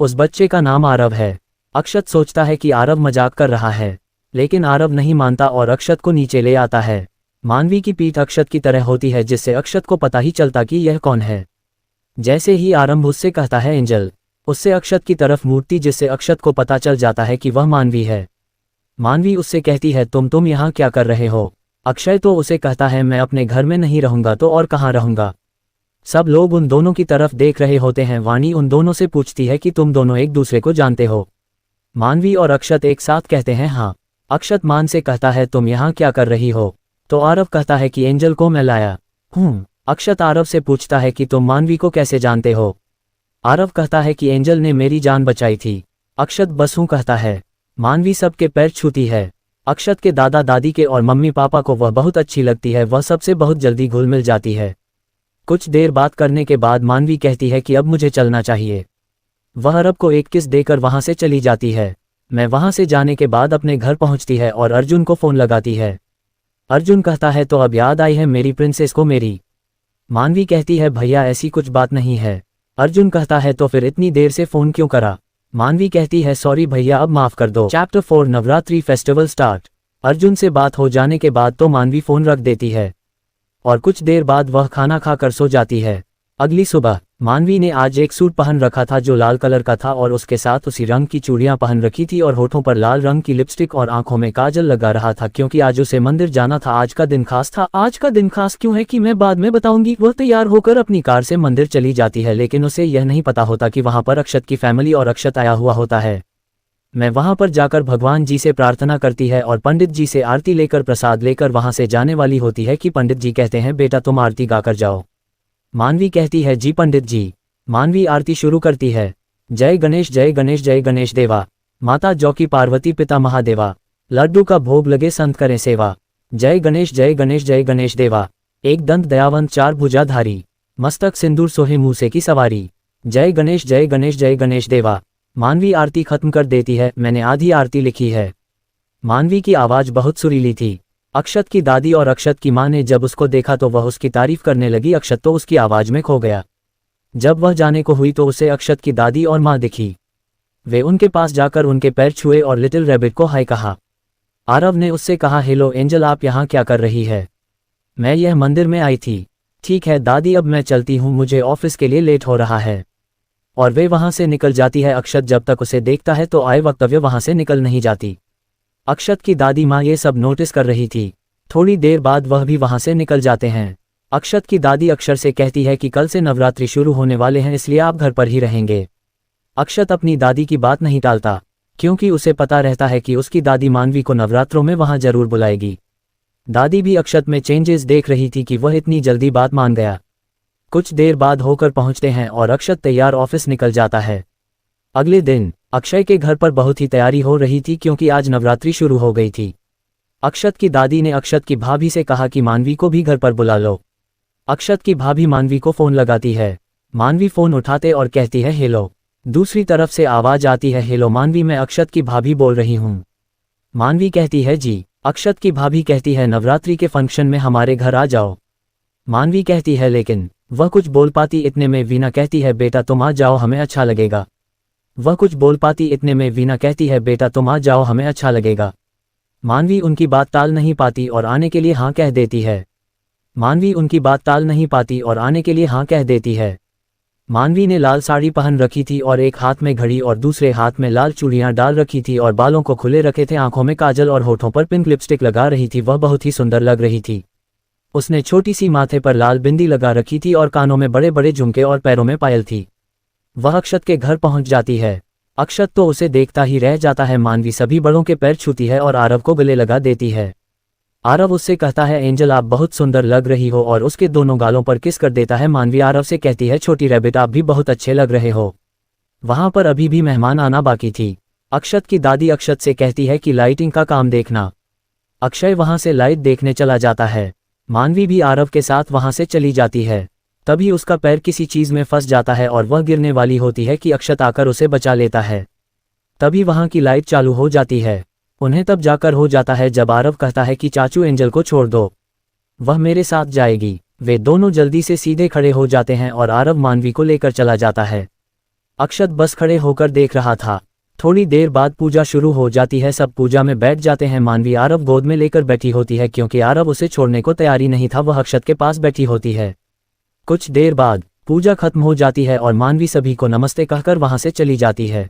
उस बच्चे का नाम आरव है। अक्षत सोचता है कि आरव मजाक कर रहा है, लेकिन आरव नहीं मानता और अक्षत को नीचे ले आता है। मानवी की पीठ अक्षत की तरह होती है, जिससे अक्षत को पता ही चलता कि यह कौन है। जैसे ही आरंभ उससे कहता है एंजल, उससे अक्षत की तरफ मूर्ति, जिससे अक्षत को पता चल जाता है कि वह मानवी है। मानवी उससे कहती है तुम यहाँ क्या कर रहे हो। अक्षय तो उसे कहता है मैं अपने घर में नहीं रहूंगा तो और कहाँ रहूंगा। सब लोग उन दोनों की तरफ देख रहे होते हैं। वाणी उन दोनों से पूछती है कि तुम दोनों एक दूसरे को जानते हो। मानवी और अक्षत एक साथ कहते हैं हाँ। अक्षत मान से कहता है तुम यहाँ क्या कर रही हो, तो आरव कहता है कि एंजल को मैं लाया हूँ। अक्षत आरव से पूछता है कि तुम मानवी को कैसे जानते हो। आरव कहता है कि एंजल ने मेरी जान बचाई थी। अक्षत बस हूँ कहता है। मानवी सबके पैर छूती है। अक्षत के दादा दादी के और मम्मी पापा को वह बहुत अच्छी लगती है। वह सबसे बहुत जल्दी घुल मिल जाती है। कुछ देर बात करने के बाद मानवी कहती है कि अब मुझे चलना चाहिए। वह अरब को एक किस देकर वहां से चली जाती है। मैं वहां से जाने के बाद अपने घर पहुंचती है और अर्जुन को फोन लगाती है। अर्जुन कहता है तो अब याद आई है मेरी प्रिंसेस को मेरी। मानवी कहती है भैया ऐसी कुछ बात नहीं है। अर्जुन कहता है तो फिर इतनी देर से फोन क्यों करा। मानवी कहती है सॉरी भैया अब माफ कर दो। Chapter 4 Navratri festival start. Arjun से बात हो जाने के बाद तो मानवी फोन रख देती है और कुछ देर बाद वह खाना खाकर सो जाती है। अगली सुबह मानवी ने आज एक सूट पहन रखा था जो लाल कलर का था और उसके साथ उसी रंग की चूड़ियां पहन रखी थी और होठों पर लाल रंग की लिपस्टिक और आंखों में काजल लगा रहा था, क्योंकि आज उसे मंदिर जाना था। आज का दिन खास था। आज का दिन खास क्यों है कि मैं बाद में बताऊंगी। वह तैयार होकर अपनी कार से मंदिर चली जाती है, लेकिन उसे यह नहीं पता होता कि वहां पर अक्षत की फैमिली और अक्षत आया हुआ होता है। मैं वहां पर जाकर भगवान जी से प्रार्थना करती है और पंडित जी से आरती लेकर प्रसाद लेकर वहां से जाने वाली होती है कि पंडित जी कहते हैं बेटा तुम आरती गाकर जाओ। मानवी कहती है जी पंडित जी। मानवी आरती शुरू करती है। जय गणेश जय गणेश जय गणेश देवा। माता जौकी पार्वती पिता महादेवा। लड्डू का भोग लगे संत करें सेवा। जय गणेश जय गणेश जय गणेश देवा। एक दंत दयावंत चार भुजाधारी। मस्तक सिंदूर सोहे मूसे की सवारी। जय गणेश जय गणेश जय गणेश देवा। मानवी आरती खत्म कर देती है। मैंने आधी आरती लिखी है। मानवी की आवाज बहुत सुरीली थी। अक्षत की दादी और अक्षत की मां ने जब उसको देखा तो वह उसकी तारीफ करने लगी। अक्षत तो उसकी आवाज में खो गया। जब वह जाने को हुई तो उसे अक्षत की दादी और मां दिखी। वे उनके पास जाकर उनके पैर छुए और लिटिल रैबिट को हाय कहा। आरव ने उससे कहा हेलो एंजल आप यहाँ क्या कर रही है। मैं यह मंदिर में आई थी। ठीक है दादी अब मैं चलती हूँ, मुझे ऑफिस के लिए लेट हो रहा है। और वे वहां से निकल जाती है। अक्षत जब तक उसे देखता है तो आए वक्तव्य वहां से निकल नहीं जाती। अक्षत की दादी माँ ये सब नोटिस कर रही थी। थोड़ी देर बाद वह भी वहां से निकल जाते हैं। अक्षत की दादी अक्षर से कहती है कि कल से नवरात्रि शुरू होने वाले हैं, इसलिए आप घर पर ही रहेंगे। अक्षत अपनी दादी की बात नहीं टालता, क्योंकि उसे पता रहता है कि उसकी दादी मानवी को नवरात्रों में वहां जरूर बुलाएगी। दादी भी अक्षत में चेंजेस देख रही थी कि वह इतनी जल्दी बात मान गया। कुछ देर बाद होकर पहुंचते हैं और अक्षत तैयार ऑफिस निकल जाता है। अगले दिन अक्षय के घर पर बहुत ही तैयारी हो रही थी, क्योंकि आज नवरात्रि शुरू हो गई थी। अक्षत की दादी ने अक्षत की भाभी से कहा कि मानवी को भी घर पर बुला लो। अक्षत की भाभी मानवी को फोन लगाती है। मानवी फोन उठाते और कहती है हेलो। दूसरी तरफ से आवाज आती है हेलो मानवी, मैं अक्षत की भाभी बोल रही हूँ। मानवी कहती है जी। अक्षत की भाभी कहती है नवरात्रि के फंक्शन में हमारे घर आ जाओ। मानवी कहती है लेकिन वह कुछ बोल पाती इतने में वीना कहती है बेटा तुम आ जाओ हमें अच्छा लगेगा। वह कुछ बोल पाती इतने में वीना कहती है बेटा तुम आ जाओ हमें अच्छा लगेगा। मानवी उनकी बात टाल नहीं पाती और आने के लिए हाँ कह देती है। मानवी उनकी बात टाल नहीं पाती और आने के लिए हाँ कह देती है। मानवी ने लाल साड़ी पहन रखी थी और एक हाथ में घड़ी और दूसरे हाथ में लाल चूड़ियां डाल रखी थी और बालों को खुले रखे थे। आंखों में काजल और होठों पर पिंक लिपस्टिक लगा रही थी। वह बहुत ही सुंदर लग रही थी। उसने छोटी सी माथे पर लाल बिंदी लगा रखी थी और कानों में बड़े बड़े झुमके और पैरों में पायल थी। वह अक्षत के घर पहुंच जाती है। अक्षत तो उसे देखता ही रह जाता है। मानवी सभी बड़ों के पैर छूती है और आरव को गले लगा देती है। आरव उससे कहता है एंजल आप बहुत सुंदर लग रही हो और उसके दोनों गालों पर किस कर देता है। मानवी आरव से कहती है छोटी रैबिट आप भी बहुत अच्छे लग रहे हो। वहां पर अभी भी मेहमान आना बाकी थी। अक्षत की दादी अक्षत से कहती है कि लाइटिंग का काम देखना। अक्षय वहां से लाइट देखने चला जाता है। मानवी भी आरव के साथ वहां से चली जाती है। तभी उसका पैर किसी चीज में फंस जाता है और वह गिरने वाली होती है कि अक्षत आकर उसे बचा लेता है। तभी वहां की लाइट चालू हो जाती है। उन्हें तब जाकर हो जाता है जब आरव कहता है कि चाचू एंजल को छोड़ दो, वह मेरे साथ जाएगी। वे दोनों जल्दी से सीधे खड़े हो जाते हैं और आरव मानवी को लेकर चला जाता है। अक्षत बस खड़े होकर देख रहा था। थोड़ी देर बाद पूजा शुरू हो जाती है। सब पूजा में बैठ जाते हैं। मानवी आरव गोद में लेकर बैठी होती है क्योंकि आरव उसे छोड़ने को तैयारी नहीं था। वह अक्षत के पास बैठी होती है। कुछ देर बाद पूजा खत्म हो जाती है और मानवी सभी को नमस्ते कहकर वहां से चली जाती है।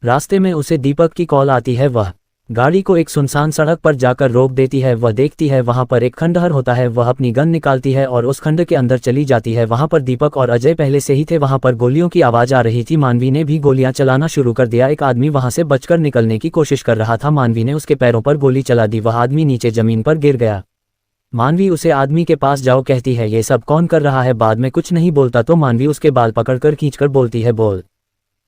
रास्ते में उसे दीपक की कॉल आती है। वह गाड़ी को एक सुनसान सड़क पर जाकर रोक देती है। वह देखती है वहां पर एक खंडहर होता है। वह अपनी गन निकालती है और उस खंड के अंदर चली जाती है। वहां पर दीपक और अजय पहले से ही थे। वहां पर गोलियों की आवाज आ रही थी। मानवी ने भी गोलियां चलाना शुरू कर दिया। एक आदमी वहां से बचकर निकलने की कोशिश कर रहा था। मानवी ने उसके पैरों पर गोली चला दी। वह आदमी नीचे जमीन पर गिर गया। मानवी उसे आदमी के पास जाओ कहती है। ये सब कौन कर रहा है? बाद में कुछ नहीं बोलता तो मानवी उसके बाल पकड़कर खींचकर बोलती है, बोल।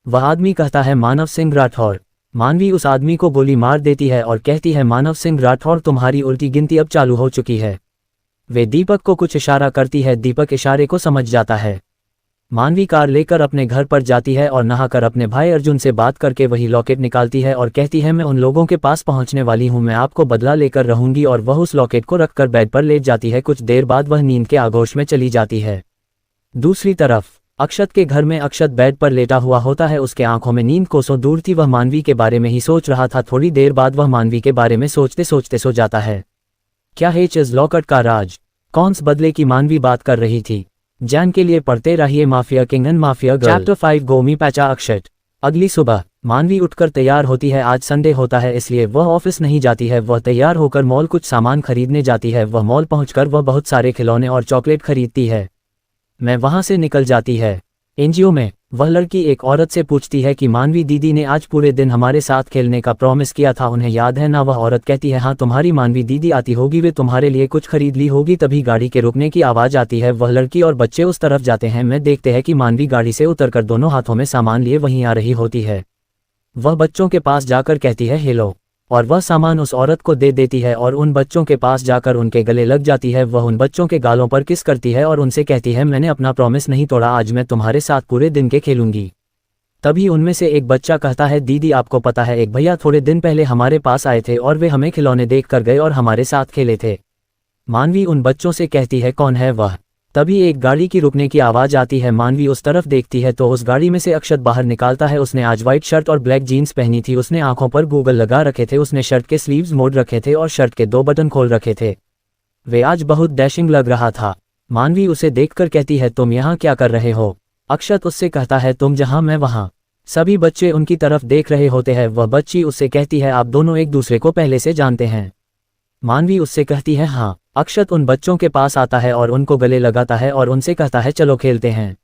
वह आदमी कहता है, मानव सिंह राठौर। मानवी उस आदमी को गोली मार देती है और कहती है, मानव सिंह राठौर, तुम्हारी उल्टी गिनती अब चालू हो चुकी है। वे दीपक को कुछ इशारा करती है। दीपक इशारे को समझ जाता है। मानवी कार लेकर अपने घर पर जाती है और नहाकर अपने भाई अर्जुन से बात करके वही लॉकेट निकालती है और कहती है, मैं उन लोगों के पास पहुंचने वाली हूं, मैं आपको बदला लेकर रहूंगी। और वह उस लॉकेट को रखकर बेड पर लेट जाती है। कुछ देर बाद वह नींद के आगोश में चली जाती है। दूसरी तरफ अक्षत के घर में अक्षत बेड पर लेटा हुआ होता है। उसके आंखों में नींद कोसों दूर थी। वह मानवी के बारे में ही सोच रहा था। थोड़ी देर बाद वह मानवी के बारे में सोचते सोचते सो जाता है। क्या है इस लॉकेट का राज? कौन से बदले की मानवी बात कर रही थी? जान के लिए पढ़ते रहिए mafia king and mafia girl. Chapter 5 Gomi पैचा अक्षत। अगली सुबह मानवी उठकर तैयार होती है। आज संडे होता है इसलिए वह ऑफिस नहीं जाती है। वह तैयार होकर मॉल कुछ सामान खरीदने जाती है। वह मॉल पहुंचकर वह बहुत सारे खिलौने और चॉकलेट खरीदती है। मैं वहां से निकल जाती है। एनजीओ में वह लड़की एक औरत से पूछती है कि मानवी दीदी ने आज पूरे दिन हमारे साथ खेलने का प्रॉमिस किया था, उन्हें याद है ना? वह औरत कहती है, हाँ, तुम्हारी मानवी दीदी आती होगी, वे तुम्हारे लिए कुछ खरीद ली होगी। तभी गाड़ी के रुकने की आवाज आती है। वह लड़की और बच्चे उस तरफ जाते हैं। मैं देखते हैं कि मानवी गाड़ी से उतरकर दोनों हाथों में सामान लिए वहीं आ रही होती है। वह बच्चों के पास जाकर कहती है, हेलो, और वह सामान उस औरत को दे देती है और उन बच्चों के पास जाकर उनके गले लग जाती है। वह उन बच्चों के गालों पर किस करती है और उनसे कहती है, मैंने अपना प्रॉमिस नहीं तोड़ा, आज मैं तुम्हारे साथ पूरे दिन के खेलूंगी। तभी उनमें से एक बच्चा कहता है, दीदी आपको पता है, एक भैया थोड़े दिन पहले हमारे पास आए थे और वे हमें खिलौने देख कर गए और हमारे साथ खेले थे। मानवी उन बच्चों से कहती है, कौन है वह? तभी एक गाड़ी की रुकने की आवाज आती है। मानवी उस तरफ देखती है तो उस गाड़ी में से अक्षत बाहर निकालता है। उसने आज व्हाइट शर्ट और ब्लैक जीन्स पहनी थी। उसने आंखों पर गूगल लगा रखे थे। उसने शर्ट के स्लीव्स मोड़ रखे थे और शर्ट के 2 बटन खोल रखे थे। वे आज बहुत डैशिंग लग रहा था। मानवी उसे देखकर कहती है, तुम यहाँ क्या कर रहे हो? अक्षत उससे कहता है, तुम जहाँ मैं वहाँ। सभी बच्चे उनकी तरफ देख रहे होते हैं। वह बच्ची उससे कहती है, आप दोनों एक दूसरे को पहले से जानते हैं? मानवी उससे कहती है, हाँ। अक्षत उन बच्चों के पास आता है और उनको गले लगाता है और उनसे कहता है, चलो खेलते हैं।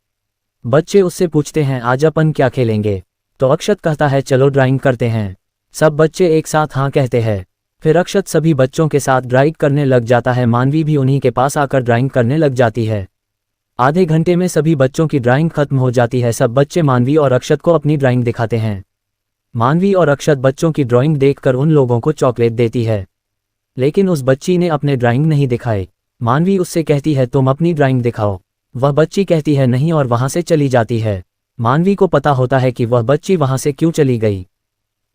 बच्चे उससे पूछते हैं, आज अपन क्या खेलेंगे? तो अक्षत कहता है, चलो ड्राइंग करते हैं। सब बच्चे एक साथ हाँ कहते हैं। फिर अक्षत सभी बच्चों के साथ ड्राइंग करने लग जाता है। मानवी भी उन्हीं के पास आकर ड्राइंग करने लग जाती है। आधे घंटे में सभी बच्चों की ड्राइंग खत्म हो जाती है। सब बच्चे मानवी और अक्षत को अपनी ड्राइंग दिखाते हैं। मानवी और अक्षत बच्चों की ड्राइंग देखकर उन लोगों को चॉकलेट देती है, लेकिन उस बच्ची ने अपने ड्राइंग नहीं दिखाए। मानवी उससे कहती है, तुम अपनी ड्राइंग दिखाओ। वह बच्ची कहती है, नहीं, और वहां से चली जाती है। मानवी को पता होता है कि वह बच्ची वहां से क्यों चली गई।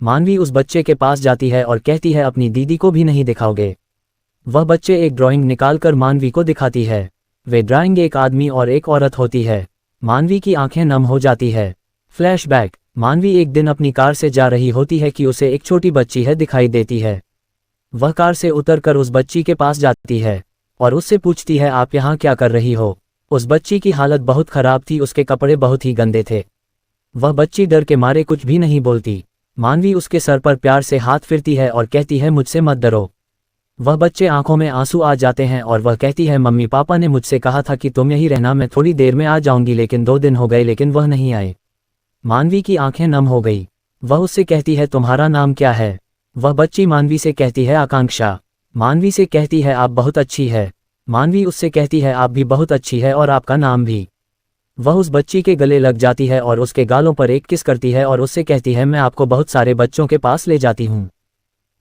मानवी उस बच्चे के पास जाती है और कहती है, अपनी दीदी को भी नहीं दिखाओगे? वह बच्चे एक ड्राइंग निकालकर मानवी को दिखाती है। वे ड्राइंग एक आदमी और एक औरत होती है। मानवी की आंखें नम हो जाती है। फ्लैशबैक। मानवी एक दिन अपनी कार से जा रही होती है कि उसे एक छोटी बच्ची है दिखाई देती है। वह कार से उतरकर उस बच्ची के पास जाती है और उससे पूछती है, आप यहाँ क्या कर रही हो? उस बच्ची की हालत बहुत खराब थी। उसके कपड़े बहुत ही गंदे थे। वह बच्ची डर के मारे कुछ भी नहीं बोलती। मानवी उसके सर पर प्यार से हाथ फिरती है और कहती है, मुझसे मत डरो। वह बच्चे आंखों में आंसू आ जाते हैं और वह कहती है, मम्मी पापा ने मुझसे कहा था कि तुम यहीं रहना, मैं थोड़ी देर में आ जाऊंगी, लेकिन 2 दिन हो गए लेकिन वह नहीं आए। मानवी की आंखें नम हो गई। वह उससे कहती है, तुम्हारा नाम क्या है? वह बच्ची मानवी से कहती है, आकांक्षा। मानवी से कहती है, आप बहुत अच्छी है। मानवी उससे कहती है, आप भी बहुत अच्छी है और आपका नाम भी। वह उस बच्ची के गले लग जाती है और उसके गालों पर एक किस करती है और उससे कहती है, मैं आपको बहुत सारे बच्चों के पास ले जाती हूँ।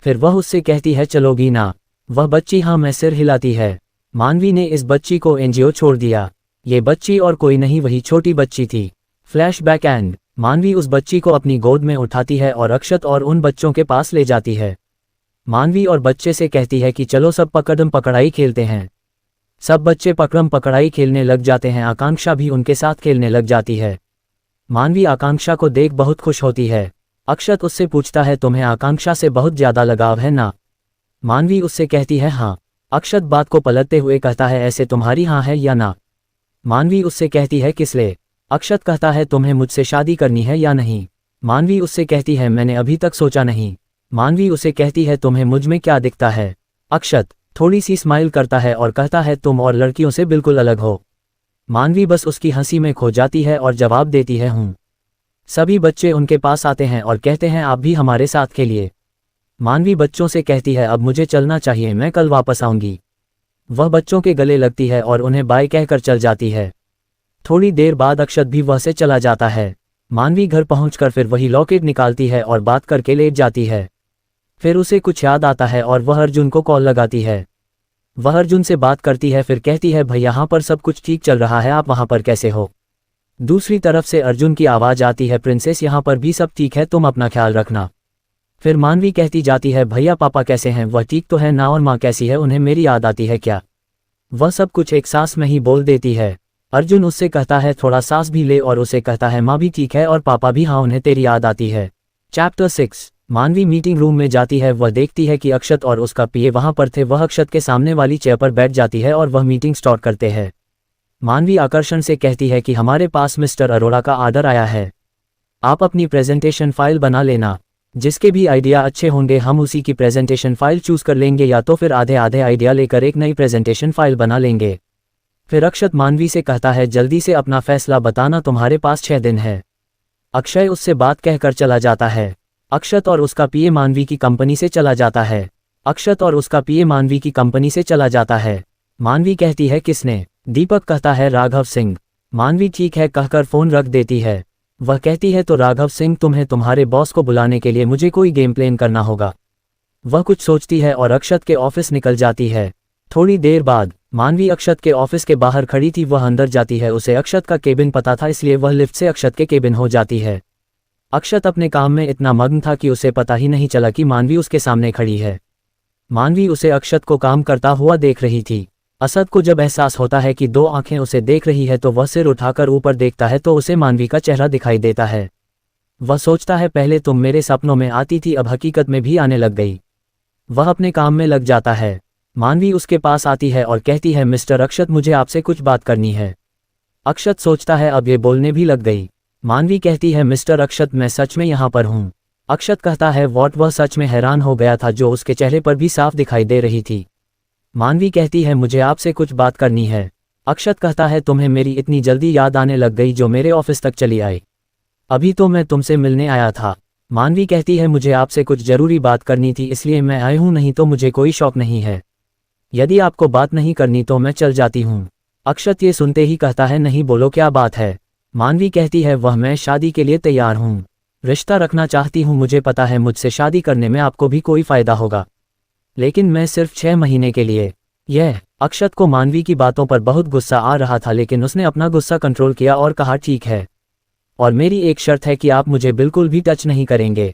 फिर वह उससे कहती है, चलोगी ना? वह बच्ची हाँ में सिर हिलाती है। मानवी ने इस बच्ची को एनजीओ छोड़ दिया। ये बच्ची और कोई नहीं, वही छोटी बच्ची थी। Flashback and. मानवी उस बच्ची को अपनी गोद में उठाती है और अक्षत और उन बच्चों के पास ले जाती है। मानवी और बच्चे से कहती है कि चलो सब पकड़म पकड़ाई खेलते हैं। सब बच्चे पकड़म पकड़ाई खेलने लग जाते हैं। आकांक्षा भी उनके साथ खेलने लग जाती है। मानवी आकांक्षा को देख बहुत खुश होती है। अक्षत उससे पूछता है तुम्हें आकांक्षा से बहुत ज्यादा लगाव है ना? मानवी उससे कहती है हाँ। अक्षत बात को पलटते हुए कहता है ऐसे तुम्हारी हाँ है या ना? मानवी उससे कहती है किसलिए? अक्षत कहता है तुम्हें मुझसे शादी करनी है या नहीं? मानवी उससे कहती है मैंने अभी तक सोचा नहीं। मानवी उसे कहती है तुम्हें मुझ में क्या दिखता है? अक्षत थोड़ी सी स्माइल करता है और कहता है तुम और लड़कियों से बिल्कुल अलग हो। मानवी बस उसकी हंसी में खो जाती है और जवाब देती है हूँ। सभी बच्चे उनके पास आते हैं और कहते हैं आप भी हमारे साथ खेलिए। मानवी बच्चों से कहती है अब मुझे चलना चाहिए, मैं कल वापस आऊंगी। वह बच्चों के गले लगती है और उन्हें बाय कहकर चल जाती है। थोड़ी देर बाद अक्षत भी वह से चला जाता है। मानवी घर पहुंचकर फिर वही लॉकेट निकालती है और बात करके लेट जाती है। फिर उसे कुछ याद आता है और वह अर्जुन को कॉल लगाती है। वह अर्जुन से बात करती है, फिर कहती है भाई यहाँ पर सब कुछ ठीक चल रहा है, आप वहाँ पर कैसे हो? दूसरी तरफ से अर्जुन की आवाज़ आती है प्रिंसेस यहाँ पर भी सब ठीक है, तुम अपना ख्याल रखना। फिर मानवी कहती जाती है भैया पापा कैसे हैं, वह ठीक तो है ना, और माँ कैसी है, उन्हें मेरी याद आती है क्या? वह सब कुछ एक सांस में ही बोल देती है। अर्जुन उससे कहता है थोड़ा सांस भी ले, और उसे कहता है माँ भी ठीक है और पापा भी, हाँ उन्हें तेरी याद आती है। चैप्टर 6। मानवी मीटिंग रूम में जाती है। वह देखती है कि अक्षत और उसका पीए वहां पर थे। वह अक्षत के सामने वाली चेयर पर बैठ जाती है और वह मीटिंग स्टार्ट करते हैं। मानवी आकर्षण से कहती है कि हमारे पास मिस्टर अरोड़ा का आर्डर आया है, आप अपनी प्रेजेंटेशन फाइल बना लेना, जिसके भी आइडिया अच्छे होंगे हम उसी की प्रेजेंटेशन फाइल चूज कर लेंगे, या तो फिर आधे आधे आइडिया लेकर एक नई प्रेजेंटेशन फाइल बना लेंगे। फिर अक्षत मानवी से कहता है जल्दी से अपना फैसला बताना, तुम्हारे पास 6 दिन है। अक्षय उससे बात कहकर चला जाता है। अक्षत और उसका पीए मानवी की कंपनी से चला जाता है। अक्षत और उसका पीए मानवी की कंपनी से चला जाता है। मानवी कहती है किसने? दीपक कहता है राघव सिंह। मानवी ठीक है कहकर फोन रख देती है। वह कहती है तो राघव सिंह तुम्हें तुम्हारे बॉस को बुलाने के लिए मुझे कोई गेम प्लान करना होगा। वह कुछ सोचती है और अक्षत के ऑफिस निकल जाती है। थोड़ी देर बाद मानवी अक्षत के ऑफिस के बाहर खड़ी थी। वह अंदर जाती है। उसे अक्षत का केबिन पता था, इसलिए वह लिफ्ट से अक्षत के केबिन हो जाती है। अक्षत अपने काम में इतना मग्न था कि उसे पता ही नहीं चला कि मानवी उसके सामने खड़ी है। मानवी उसे अक्षत को काम करता हुआ देख रही थी। असद को जब एहसास होता है कि 2 आंखें उसे देख रही है तो वह सिर उठाकर ऊपर देखता है तो उसे मानवी का चेहरा दिखाई देता है। वह सोचता है पहले तुम मेरे सपनों में आती थी, अब हकीकत में भी आने लग गई। वह अपने काम में लग जाता है। मानवी उसके पास आती है और कहती है मिस्टर अक्षत मुझे आपसे कुछ बात करनी है। अक्षत सोचता है अब ये बोलने भी लग गई। मानवी कहती है मिस्टर अक्षत मैं सच में यहाँ पर हूँ। अक्षत कहता है वॉट? वह सच में हैरान हो गया था, जो उसके चेहरे पर भी साफ दिखाई दे रही थी। मानवी कहती है मुझे आपसे कुछ बात करनी है। अक्षत कहता है तुम्हें मेरी इतनी जल्दी याद आने लग गई जो मेरे ऑफिस तक चली आई? अभी तो मैं तुमसे मिलने आया था। मानवी कहती है मुझे आपसे कुछ जरूरी बात करनी थी, इसलिए मैं आई हूँ, नहीं तो मुझे कोई शौक नहीं है। यदि आपको बात नहीं करनी तो मैं चल जाती हूँ। अक्षत ये सुनते ही कहता है नहीं बोलो क्या बात है। मानवी कहती है वह मैं शादी के लिए तैयार हूँ, रिश्ता रखना चाहती हूँ। मुझे पता है मुझसे शादी करने में आपको भी कोई फायदा होगा, लेकिन मैं सिर्फ 6 महीने के लिए। यह अक्षत को मानवी की बातों पर बहुत गुस्सा आ रहा था, लेकिन उसने अपना गुस्सा कंट्रोल किया और कहा ठीक है, और मेरी एक शर्त है कि आप मुझे बिल्कुल भी टच नहीं करेंगे।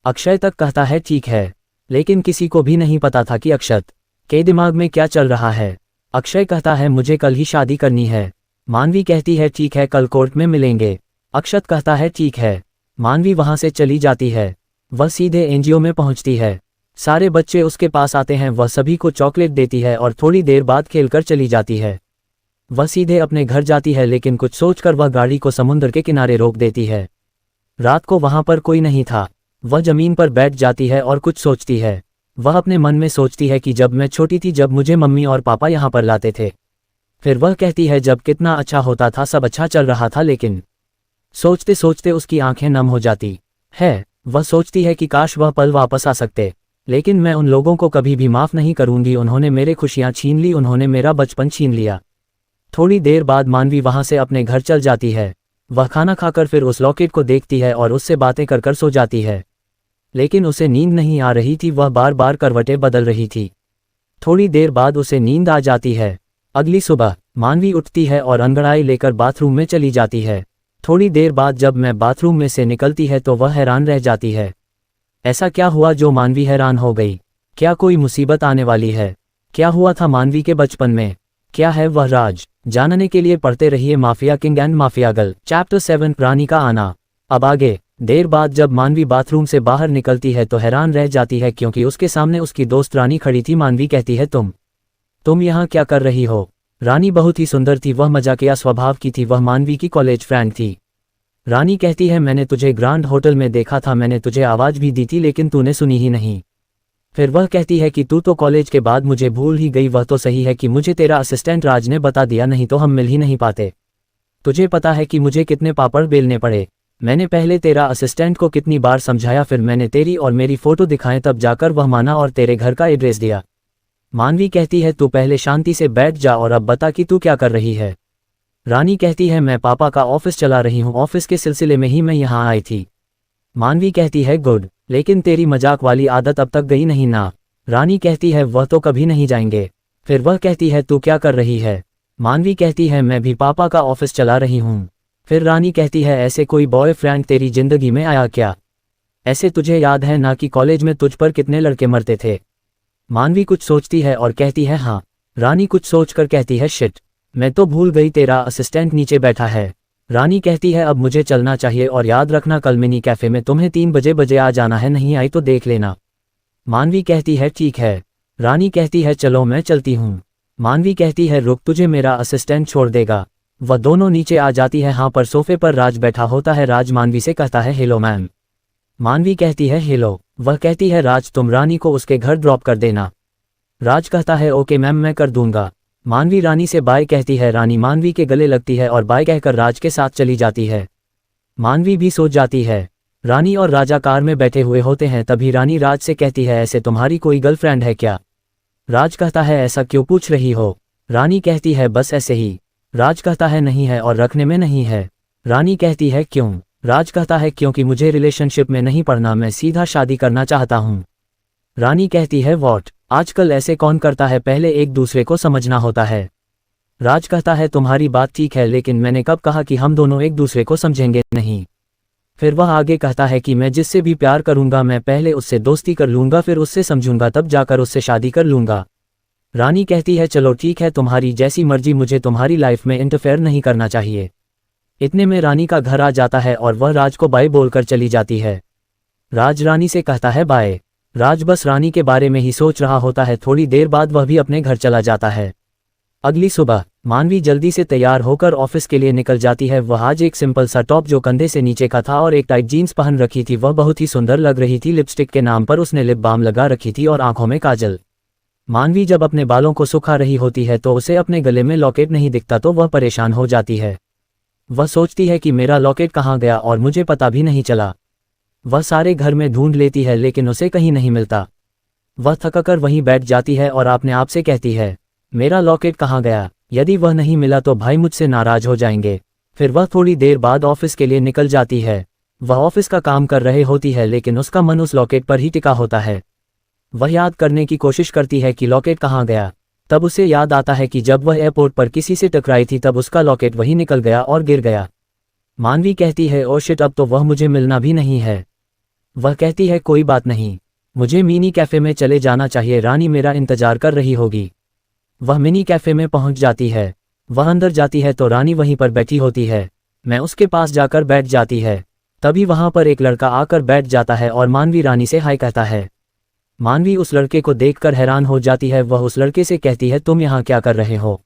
अक्षय तक कहता है ठीक है, लेकिन किसी को भी नहीं पता था कि अक्षत के दिमाग में क्या चल रहा है। अक्षय कहता है मुझे कल ही शादी करनी है। मानवी कहती है ठीक है, कल कोर्ट में मिलेंगे। अक्षत कहता है ठीक है। मानवी वहां से चली जाती है। वह सीधे एनजीओ में पहुंचती है। सारे बच्चे उसके पास आते हैं। वह सभी को चॉकलेट देती है और थोड़ी देर बाद खेलकर चली जाती है। वह सीधे अपने घर जाती है, लेकिन कुछ सोचकर वह गाड़ी को समुद्र के किनारे रोक देती है। रात को वहां पर कोई नहीं था। वह जमीन पर बैठ जाती है और कुछ सोचती है। वह अपने मन में सोचती है कि जब मैं छोटी थी, जब मुझे मम्मी और पापा यहाँ पर लाते थे। फिर वह कहती है जब कितना अच्छा होता था, सब अच्छा चल रहा था, लेकिन सोचते सोचते उसकी आंखें नम हो जाती है। वह सोचती है कि काश वह पल वापस आ सकते, लेकिन मैं उन लोगों को कभी भी माफ़ नहीं करूंगी। उन्होंने मेरे खुशियां छीन ली, उन्होंने मेरा बचपन छीन लिया। थोड़ी देर बाद मानवी वहां से अपने घर चल जाती है। वह खाना खाकर फिर उस लॉकेट को देखती है और उससे बातें कर सो जाती है, लेकिन उसे नींद नहीं आ रही थी। वह बार बार करवटें बदल रही थी। थोड़ी देर बाद उसे नींद आ जाती है। अगली सुबह मानवी उठती है और अंगड़ाई लेकर बाथरूम में चली जाती है। थोड़ी देर बाद जब मैं बाथरूम में से निकलती है तो वह हैरान रह जाती है। ऐसा क्या हुआ जो मानवी हैरान हो गई? क्या कोई मुसीबत आने वाली है? क्या हुआ था मानवी के बचपन में? क्या है वह राज? जानने के लिए पढ़ते रहिए mafia king and mafia girl. Chapter 7 रानी का आना। अब आगे देर बाद जब मानवी बाथरूम से बाहर निकलती है तो हैरान रह जाती है क्योंकि उसके सामने उसकी दोस्त रानी खड़ी थी। मानवी कहती है तुम यहाँ क्या कर रही हो? रानी बहुत ही सुंदर थी, वह मजाकिया स्वभाव की थी, वह मानवी की कॉलेज फ्रेंड थी। रानी कहती है मैंने तुझे ग्रांड होटल में देखा था, मैंने तुझे आवाज़ भी दी थी लेकिन तूने सुनी ही नहीं। फिर वह कहती है कि तू तो कॉलेज के बाद मुझे भूल ही गई। वह तो सही है कि मुझे तेरा असिस्टेंट राज ने बता दिया, नहीं तो हम मिल ही नहीं पाते। तुझे पता है कि मुझे कितने पापड़ बेलने पड़े। मैंने पहले तेरा असिस्टेंट को कितनी बार समझाया, फिर मैंने तेरी और मेरी फ़ोटो दिखाएं तब जाकर वह माना और तेरे घर का एड्रेस दिया। मानवी कहती है तू पहले शांति से बैठ जा और अब बता कि तू क्या कर रही है। रानी कहती है मैं पापा का ऑफिस चला रही हूँ, ऑफिस के सिलसिले में ही मैं यहाँ आई थी। मानवी कहती है गुड, लेकिन तेरी मजाक वाली आदत अब तक गई नहीं ना? रानी कहती है वह तो कभी नहीं जाएंगे। फिर वह कहती है तू क्या कर रही है? मानवी कहती है मैं भी पापा का ऑफिस चला रही हूँ। फिर रानी कहती है ऐसे कोई बॉयफ्रेंड तेरी जिंदगी में आया क्या? ऐसे तुझे याद है ना कि कॉलेज में तुझ पर कितने लड़के मरते थे? मानवी कुछ सोचती है और कहती है हाँ। रानी कुछ सोचकर कहती है शिट, मैं तो भूल गई तेरा असिस्टेंट नीचे बैठा है। रानी कहती है अब मुझे चलना चाहिए और याद रखना कल मिनी कैफे में तुम्हें 3 बजे आ जाना है, नहीं आई तो देख लेना। मानवी कहती है ठीक है। रानी कहती है चलो मैं चलती हूँ। मानवी कहती है रुक, तुझे मेरा असिस्टेंट छोड़ देगा। वह दोनों नीचे आ जाती है। हाँ पर सोफे पर राज बैठा होता है। राज मानवी से कहता है हेलो मैम। मानवी कहती है हेलो। वह कहती है राज तुम रानी को उसके घर ड्रॉप कर देना। राज कहता है ओके मैम मैं कर दूंगा। मानवी रानी से बाय कहती है। रानी मानवी के गले लगती है और बाय कहकर राज के साथ चली जाती है। मानवी भी सो जाती है। रानी और राजा कार में बैठे हुए होते हैं, तभी रानी राज से कहती है ऐसे तुम्हारी कोई गर्लफ्रेंड है क्या? राज कहता है ऐसा क्यों पूछ रही हो? रानी कहती है बस ऐसे ही। राज कहता है नहीं है और रखने में नहीं है। रानी कहती है क्यों? राज कहता है क्योंकि मुझे रिलेशनशिप में नहीं पड़ना, मैं सीधा शादी करना चाहता हूँ। रानी कहती है वॉट, आजकल ऐसे कौन करता है, पहले एक दूसरे को समझना होता है। राज कहता है तुम्हारी बात ठीक है लेकिन मैंने कब कहा कि हम दोनों एक दूसरे को समझेंगे नहीं। फिर वह आगे कहता है कि मैं जिससे भी प्यार करूंगा मैं पहले उससे दोस्ती कर लूंगा, फिर उससे समझूंगा, तब जाकर उससे शादी कर लूंगा। रानी कहती है चलो ठीक है तुम्हारी जैसी मर्जी, मुझे तुम्हारी लाइफ में इंटरफेयर नहीं करना चाहिए। इतने में रानी का घर आ जाता है और वह राज को बाय बोलकर चली जाती है। राज रानी से कहता है बाय। राज बस रानी के बारे में ही सोच रहा होता है। थोड़ी देर बाद वह भी अपने घर चला जाता है। अगली सुबह मानवी जल्दी से तैयार होकर ऑफिस के लिए निकल जाती है। वह आज एक सिंपल सा टॉप जो कंधे से नीचे का था और एक टाइट जीन्स पहन रखी थी। वह बहुत ही सुंदर लग रही थी। लिपस्टिक के नाम पर उसने लिप बाम लगा रखी थी और आंखों में काजल। मानवी जब अपने बालों को सुखा रही होती है तो उसे अपने गले में लॉकेट नहीं दिखता तो वह परेशान हो जाती है। वह सोचती है कि मेरा लॉकेट कहाँ गया और मुझे पता भी नहीं चला। वह सारे घर में ढूंढ लेती है लेकिन उसे कहीं नहीं मिलता। वह थककर वहीं बैठ जाती है और अपने आप से कहती है मेरा लॉकेट कहाँ गया? यदि वह नहीं मिला तो भाई मुझसे नाराज हो जाएंगे। फिर वह थोड़ी देर बाद ऑफिस के लिए निकल जाती है। वह ऑफिस का काम कर रहे होती है लेकिन उसका मन उस लॉकेट पर ही टिका होता है। वह याद करने की कोशिश करती है कि लॉकेट कहाँ गया। तब उसे याद आता है कि जब वह एयरपोर्ट पर किसी से टकराई थी तब उसका लॉकेट वहीं निकल गया और गिर गया। मानवी कहती है ओ शिट, अब तो वह मुझे मिलना भी नहीं है। वह कहती है कोई बात नहीं, मुझे मिनी कैफे में चले जाना चाहिए, रानी मेरा इंतजार कर रही होगी। वह मिनी कैफे में पहुंच जाती है। वह अंदर जाती है तो रानी वहीं पर बैठी होती है। मैं उसके पास जाकर बैठ जाती है। तभी वहां पर एक लड़का आकर बैठ जाता है और मानवी रानी से हाय कहता है। मानवी उस लड़के को देखकर हैरान हो जाती है। वह उस लड़के से कहती है तुम यहाँ क्या कर रहे हो?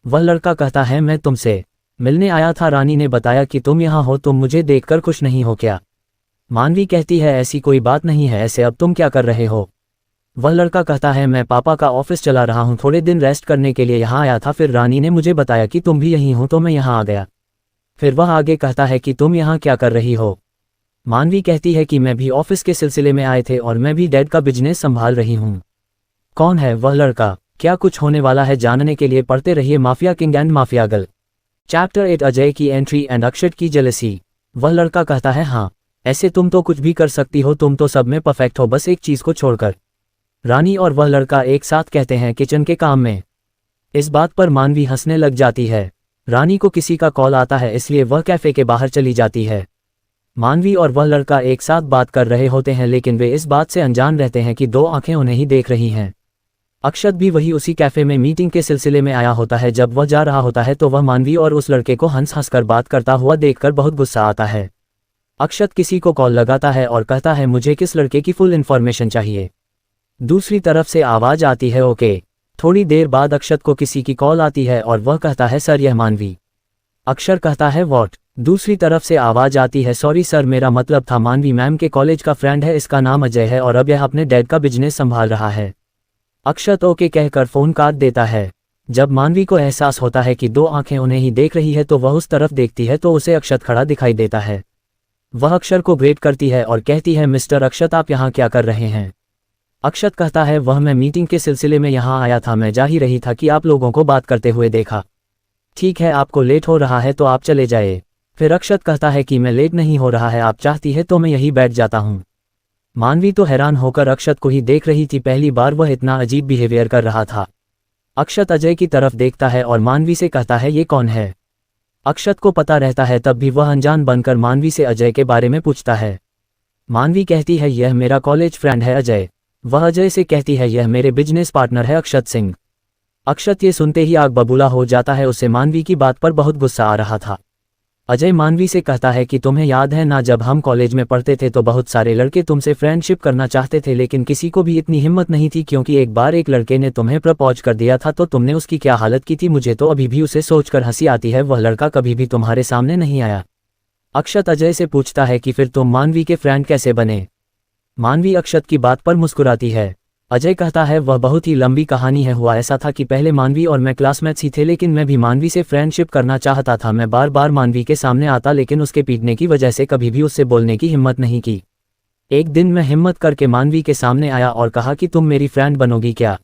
वह लड़का कहता है मैं तुमसे मिलने आया था, रानी ने बताया कि तुम यहाँ हो, तुम मुझे देखकर खुश नहीं हो क्या? मानवी कहती है ऐसी कोई बात नहीं है, ऐसे अब तुम क्या कर रहे हो? वह लड़का कहता है मैं पापा का ऑफिस चला रहा हूँ, थोड़े दिन रेस्ट करने के लिए यहाँ आया था, फिर रानी ने मुझे बताया कि तुम भी यहीं हो तो मैं यहाँ आ गया। फिर वह आगे कहता है कि तुम यहाँ क्या कर रही हो? मानवी कहती है कि मैं भी ऑफिस के सिलसिले में आए थे और मैं भी डैड का बिजनेस संभाल रही हूँ। कौन है वह लड़का? क्या कुछ होने वाला है? जानने के लिए पढ़ते रहिए mafia king and mafia girl. Chapter 8 Ajay की एंट्री एंड अक्षत की जेलसी। वह लड़का कहता है हाँ, ऐसे तुम तो कुछ भी कर सकती हो, तुम तो सब में परफेक्ट हो, बस एक चीज को छोड़कर। रानी और वह लड़का एक साथ कहते हैं किचन के काम में। इस बात पर मानवी हंसने लग जाती है। रानी को किसी का कॉल आता है इसलिए वह कैफे के बाहर चली जाती है। मानवी और वह लड़का एक साथ बात कर रहे होते हैं लेकिन वे इस बात से अनजान रहते हैं कि दो आंखें उन्हें ही देख रही हैं। अक्षत भी वही उसी कैफे में मीटिंग के सिलसिले में आया होता है। जब वह जा रहा होता है तो वह मानवी और उस लड़के को हंस हंस कर बात करता हुआ देखकर बहुत गुस्सा आता है। अक्षत किसी को कॉल लगाता है और कहता है मुझे किस लड़के की फुल इन्फॉर्मेशन चाहिए। दूसरी तरफ से आवाज आती है ओके। थोड़ी देर बाद अक्षत को किसी की कॉल आती है और वह कहता है सर यह मानवी। अक्षर कहता है व्हाट। दूसरी तरफ से आवाज आती है सॉरी सर मेरा मतलब था मानवी मैम के कॉलेज का फ्रेंड है, इसका नाम अजय है और अब यह अपने डैड का बिजनेस संभाल रहा है। अक्षत ओके कहकर फोन काट देता है। जब मानवी को एहसास होता है कि दो आंखें उन्हें ही देख रही है तो वह उस तरफ देखती है तो उसे अक्षत खड़ा दिखाई देता है। वह अक्षर को ग्रेट करती है और कहती है मिस्टर अक्षत आप यहाँ क्या कर रहे हैं। अक्षत कहता है वह मैं मीटिंग के सिलसिले में यहाँ आया था, मैं जा ही रही था कि आप लोगों को बात करते हुए देखा। ठीक है आपको लेट हो रहा है तो आप चले जाए। फिर अक्षत कहता है कि मैं लेट नहीं हो रहा है, आप चाहती है तो मैं यही बैठ जाता हूँ। मानवी तो हैरान होकर अक्षत को ही देख रही थी, पहली बार वह इतना अजीब बिहेवियर कर रहा था। अक्षत अजय की तरफ देखता है और मानवी से कहता है ये कौन है। अक्षत को पता रहता है तब भी वह अनजान बनकर मानवी से अजय के बारे में पूछता है। मानवी कहती है यह मेरा कॉलेज फ्रेंड है अजय। वह अजय से कहती है यह मेरे बिजनेस पार्टनर है अक्षत सिंह। अक्षत ये सुनते ही आग बबूला हो जाता है, उसे मानवी की बात पर बहुत गुस्सा आ रहा था। अजय मानवी से कहता है कि तुम्हें याद है ना जब हम कॉलेज में पढ़ते थे तो बहुत सारे लड़के तुमसे फ्रेंडशिप करना चाहते थे लेकिन किसी को भी इतनी हिम्मत नहीं थी क्योंकि एक बार एक लड़के ने तुम्हें प्रपोज कर दिया था तो तुमने उसकी क्या हालत की थी, मुझे तो अभी भी उसे सोचकर हंसी आती है, वह लड़का कभी भी तुम्हारे सामने नहीं आया। अक्षत अजय से पूछता है कि फिर तुम मानवी के फ्रेंड कैसे बने। मानवी अक्षत की बात पर मुस्कुराती है। अजय कहता है वह बहुत ही लंबी कहानी है, हुआ ऐसा था कि पहले मानवी और मैं क्लासमेट्स ही थे लेकिन मैं भी मानवी से फ्रेंडशिप करना चाहता था। मैं बार बार मानवी के सामने आता लेकिन उसके पीटने की वजह से कभी भी उससे बोलने की हिम्मत नहीं की। एक दिन मैं हिम्मत करके मानवी के सामने आया और कहा कि तुम मेरी फ्रेंड बनोगी क्या।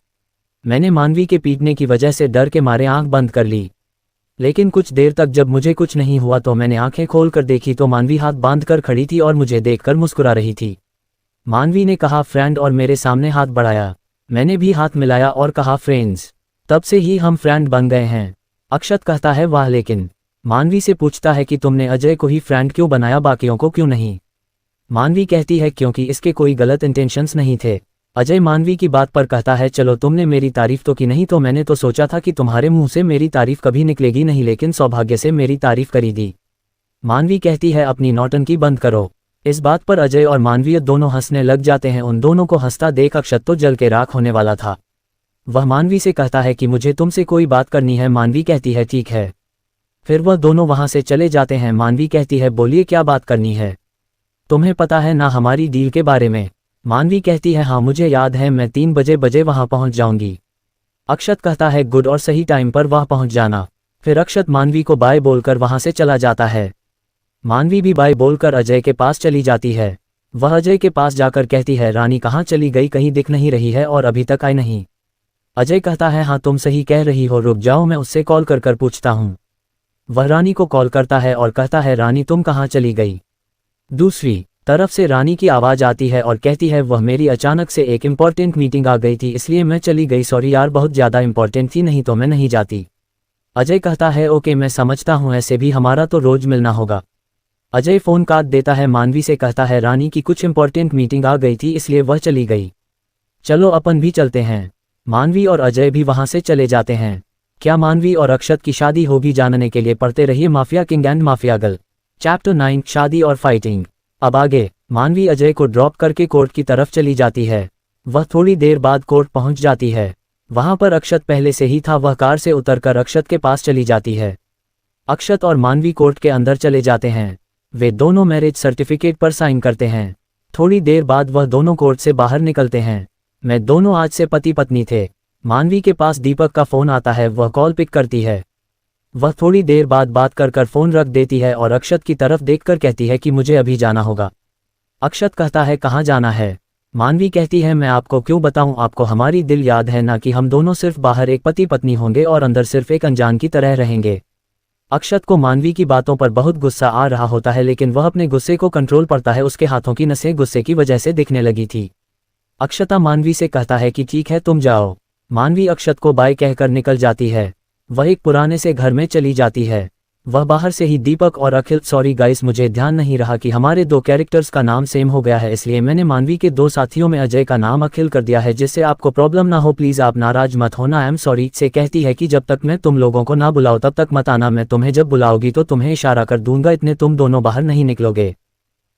मैंने मानवी के पीटने की वजह से डर के मारे आंख बंद कर ली, लेकिन कुछ देर तक जब मुझे कुछ नहीं हुआ तो मैंने आंखें खोल कर देखी तो मानवी हाथ बांध कर खड़ी थी और मुझे देखकर मुस्कुरा रही थी। मानवी ने कहा फ्रेंड और मेरे सामने हाथ बढ़ाया। मैंने भी हाथ मिलाया और कहा फ्रेंड्स। तब से ही हम फ्रेंड बन गए हैं। अक्षत कहता है वाह, लेकिन मानवी से पूछता है कि तुमने अजय को ही फ्रेंड क्यों बनाया, बाकियों को क्यों नहीं। मानवी कहती है क्योंकि इसके कोई गलत इंटेंशंस नहीं थे। अजय मानवी की बात पर कहता है चलो तुमने मेरी तारीफ तो की नहीं, तो मैंने तो सोचा था कि तुम्हारे मुंह से मेरी तारीफ कभी निकलेगी नहीं, लेकिन सौभाग्य से मेरी तारीफ करी दी। मानवी कहती है अपनी नौटंकी बंद करो। इस बात पर अजय और मानवी दोनों हंसने लग जाते हैं। उन दोनों को हंसता देख अक्षत तो जल के राख होने वाला था। वह मानवी से कहता है कि मुझे तुमसे कोई बात करनी है। मानवी कहती है ठीक है। फिर वह दोनों वहां से चले जाते हैं। मानवी कहती है बोलिए क्या बात करनी है, तुम्हें पता है ना हमारी डील के बारे में। मानवी कहती है हाँ मुझे याद है, मैं 3 बजे वहां पहुंच जाऊंगी। अक्षत कहता है गुड और सही टाइम पर वहां पहुंच जाना। फिर अक्षत मानवी को बाय बोलकर वहां से चला जाता है। मानवी भी बाय बोलकर अजय के पास चली जाती है। वह अजय के पास जाकर कहती है रानी कहाँ चली गई, कहीं दिख नहीं रही है और अभी तक आई नहीं। अजय कहता है हाँ तुम सही कह रही हो, रुक जाओ मैं उससे कॉल कर पूछता हूँ। वह रानी को कॉल करता है और कहता है रानी तुम कहाँ चली गई। दूसरी तरफ से रानी की आवाज़ आती है और कहती है वह मेरी अचानक से एक इम्पॉर्टेंट मीटिंग आ गई थी इसलिए मैं चली गई, सॉरी यार बहुत ज़्यादा इम्पॉर्टेंट थी, नहीं तो मैं नहीं जाती। अजय कहता है ओके मैं समझता हूँ, ऐसे भी हमारा तो रोज मिलना होगा। अजय फ़ोन काट देता है। मानवी से कहता है रानी की कुछ इम्पॉर्टेंट मीटिंग आ गई थी इसलिए वह चली गई, चलो अपन भी चलते हैं। मानवी और अजय भी वहां से चले जाते हैं। क्या मानवी और अक्षत की शादी होगी, जानने के लिए पढ़ते रहिए mafia king and mafia girl chapter 9 शादी और फाइटिंग। अब आगे मानवी अजय को ड्रॉप करके कोर्ट की तरफ चली जाती है। वह थोड़ी देर बाद कोर्ट पहुंच जाती है। वहां पर अक्षत पहले से ही था। वह कार से उतरकर अक्षत के पास चली जाती है। अक्षत और मानवी कोर्ट के अंदर चले जाते हैं। वे दोनों मैरिज सर्टिफिकेट पर साइन करते हैं। थोड़ी देर बाद वह दोनों कोर्ट से बाहर निकलते हैं। मैं दोनों आज से पति पत्नी थे। मानवी के पास दीपक का फ़ोन आता है, वह कॉल पिक करती है। वह थोड़ी देर बाद बात कर फ़ोन रख देती है और अक्षत की तरफ देखकर कहती है कि मुझे अभी जाना होगा। अक्षत कहता है कहाँ जाना है। मानवी कहती है मैं आपको क्यों बताऊं, आपको हमारी दिल याद है ना कि हम दोनों सिर्फ बाहर एक पति पत्नी होंगे और अंदर सिर्फ एक अनजान की तरह रहेंगे। अक्षत को मानवी की बातों पर बहुत गुस्सा आ रहा होता है लेकिन वह अपने गुस्से को कंट्रोल करता है। उसके हाथों की नसें गुस्से की वजह से दिखने लगी थी। अक्षता मानवी से कहता है कि ठीक है तुम जाओ। मानवी अक्षत को बाय कहकर निकल जाती है। वह एक पुराने से घर में चली जाती है। वह बाहर से ही दीपक और अखिल, सॉरी गाइस मुझे ध्यान नहीं रहा कि हमारे 2 कैरेक्टर्स का नाम सेम हो गया है, इसलिए मैंने मानवी के 2 साथियों में अजय का नाम अखिल कर दिया है, जिससे आपको प्रॉब्लम ना हो, प्लीज़ आप नाराज मत होना, आई एम सॉरी। से कहती है कि जब तक मैं तुम लोगों को ना बुलाऊं तब तक मत आना, मैं तुम्हें जब बुलाओगी तो तुम्हें इशारा कर दूंगा, इतने तुम दोनों बाहर नहीं निकलोगे।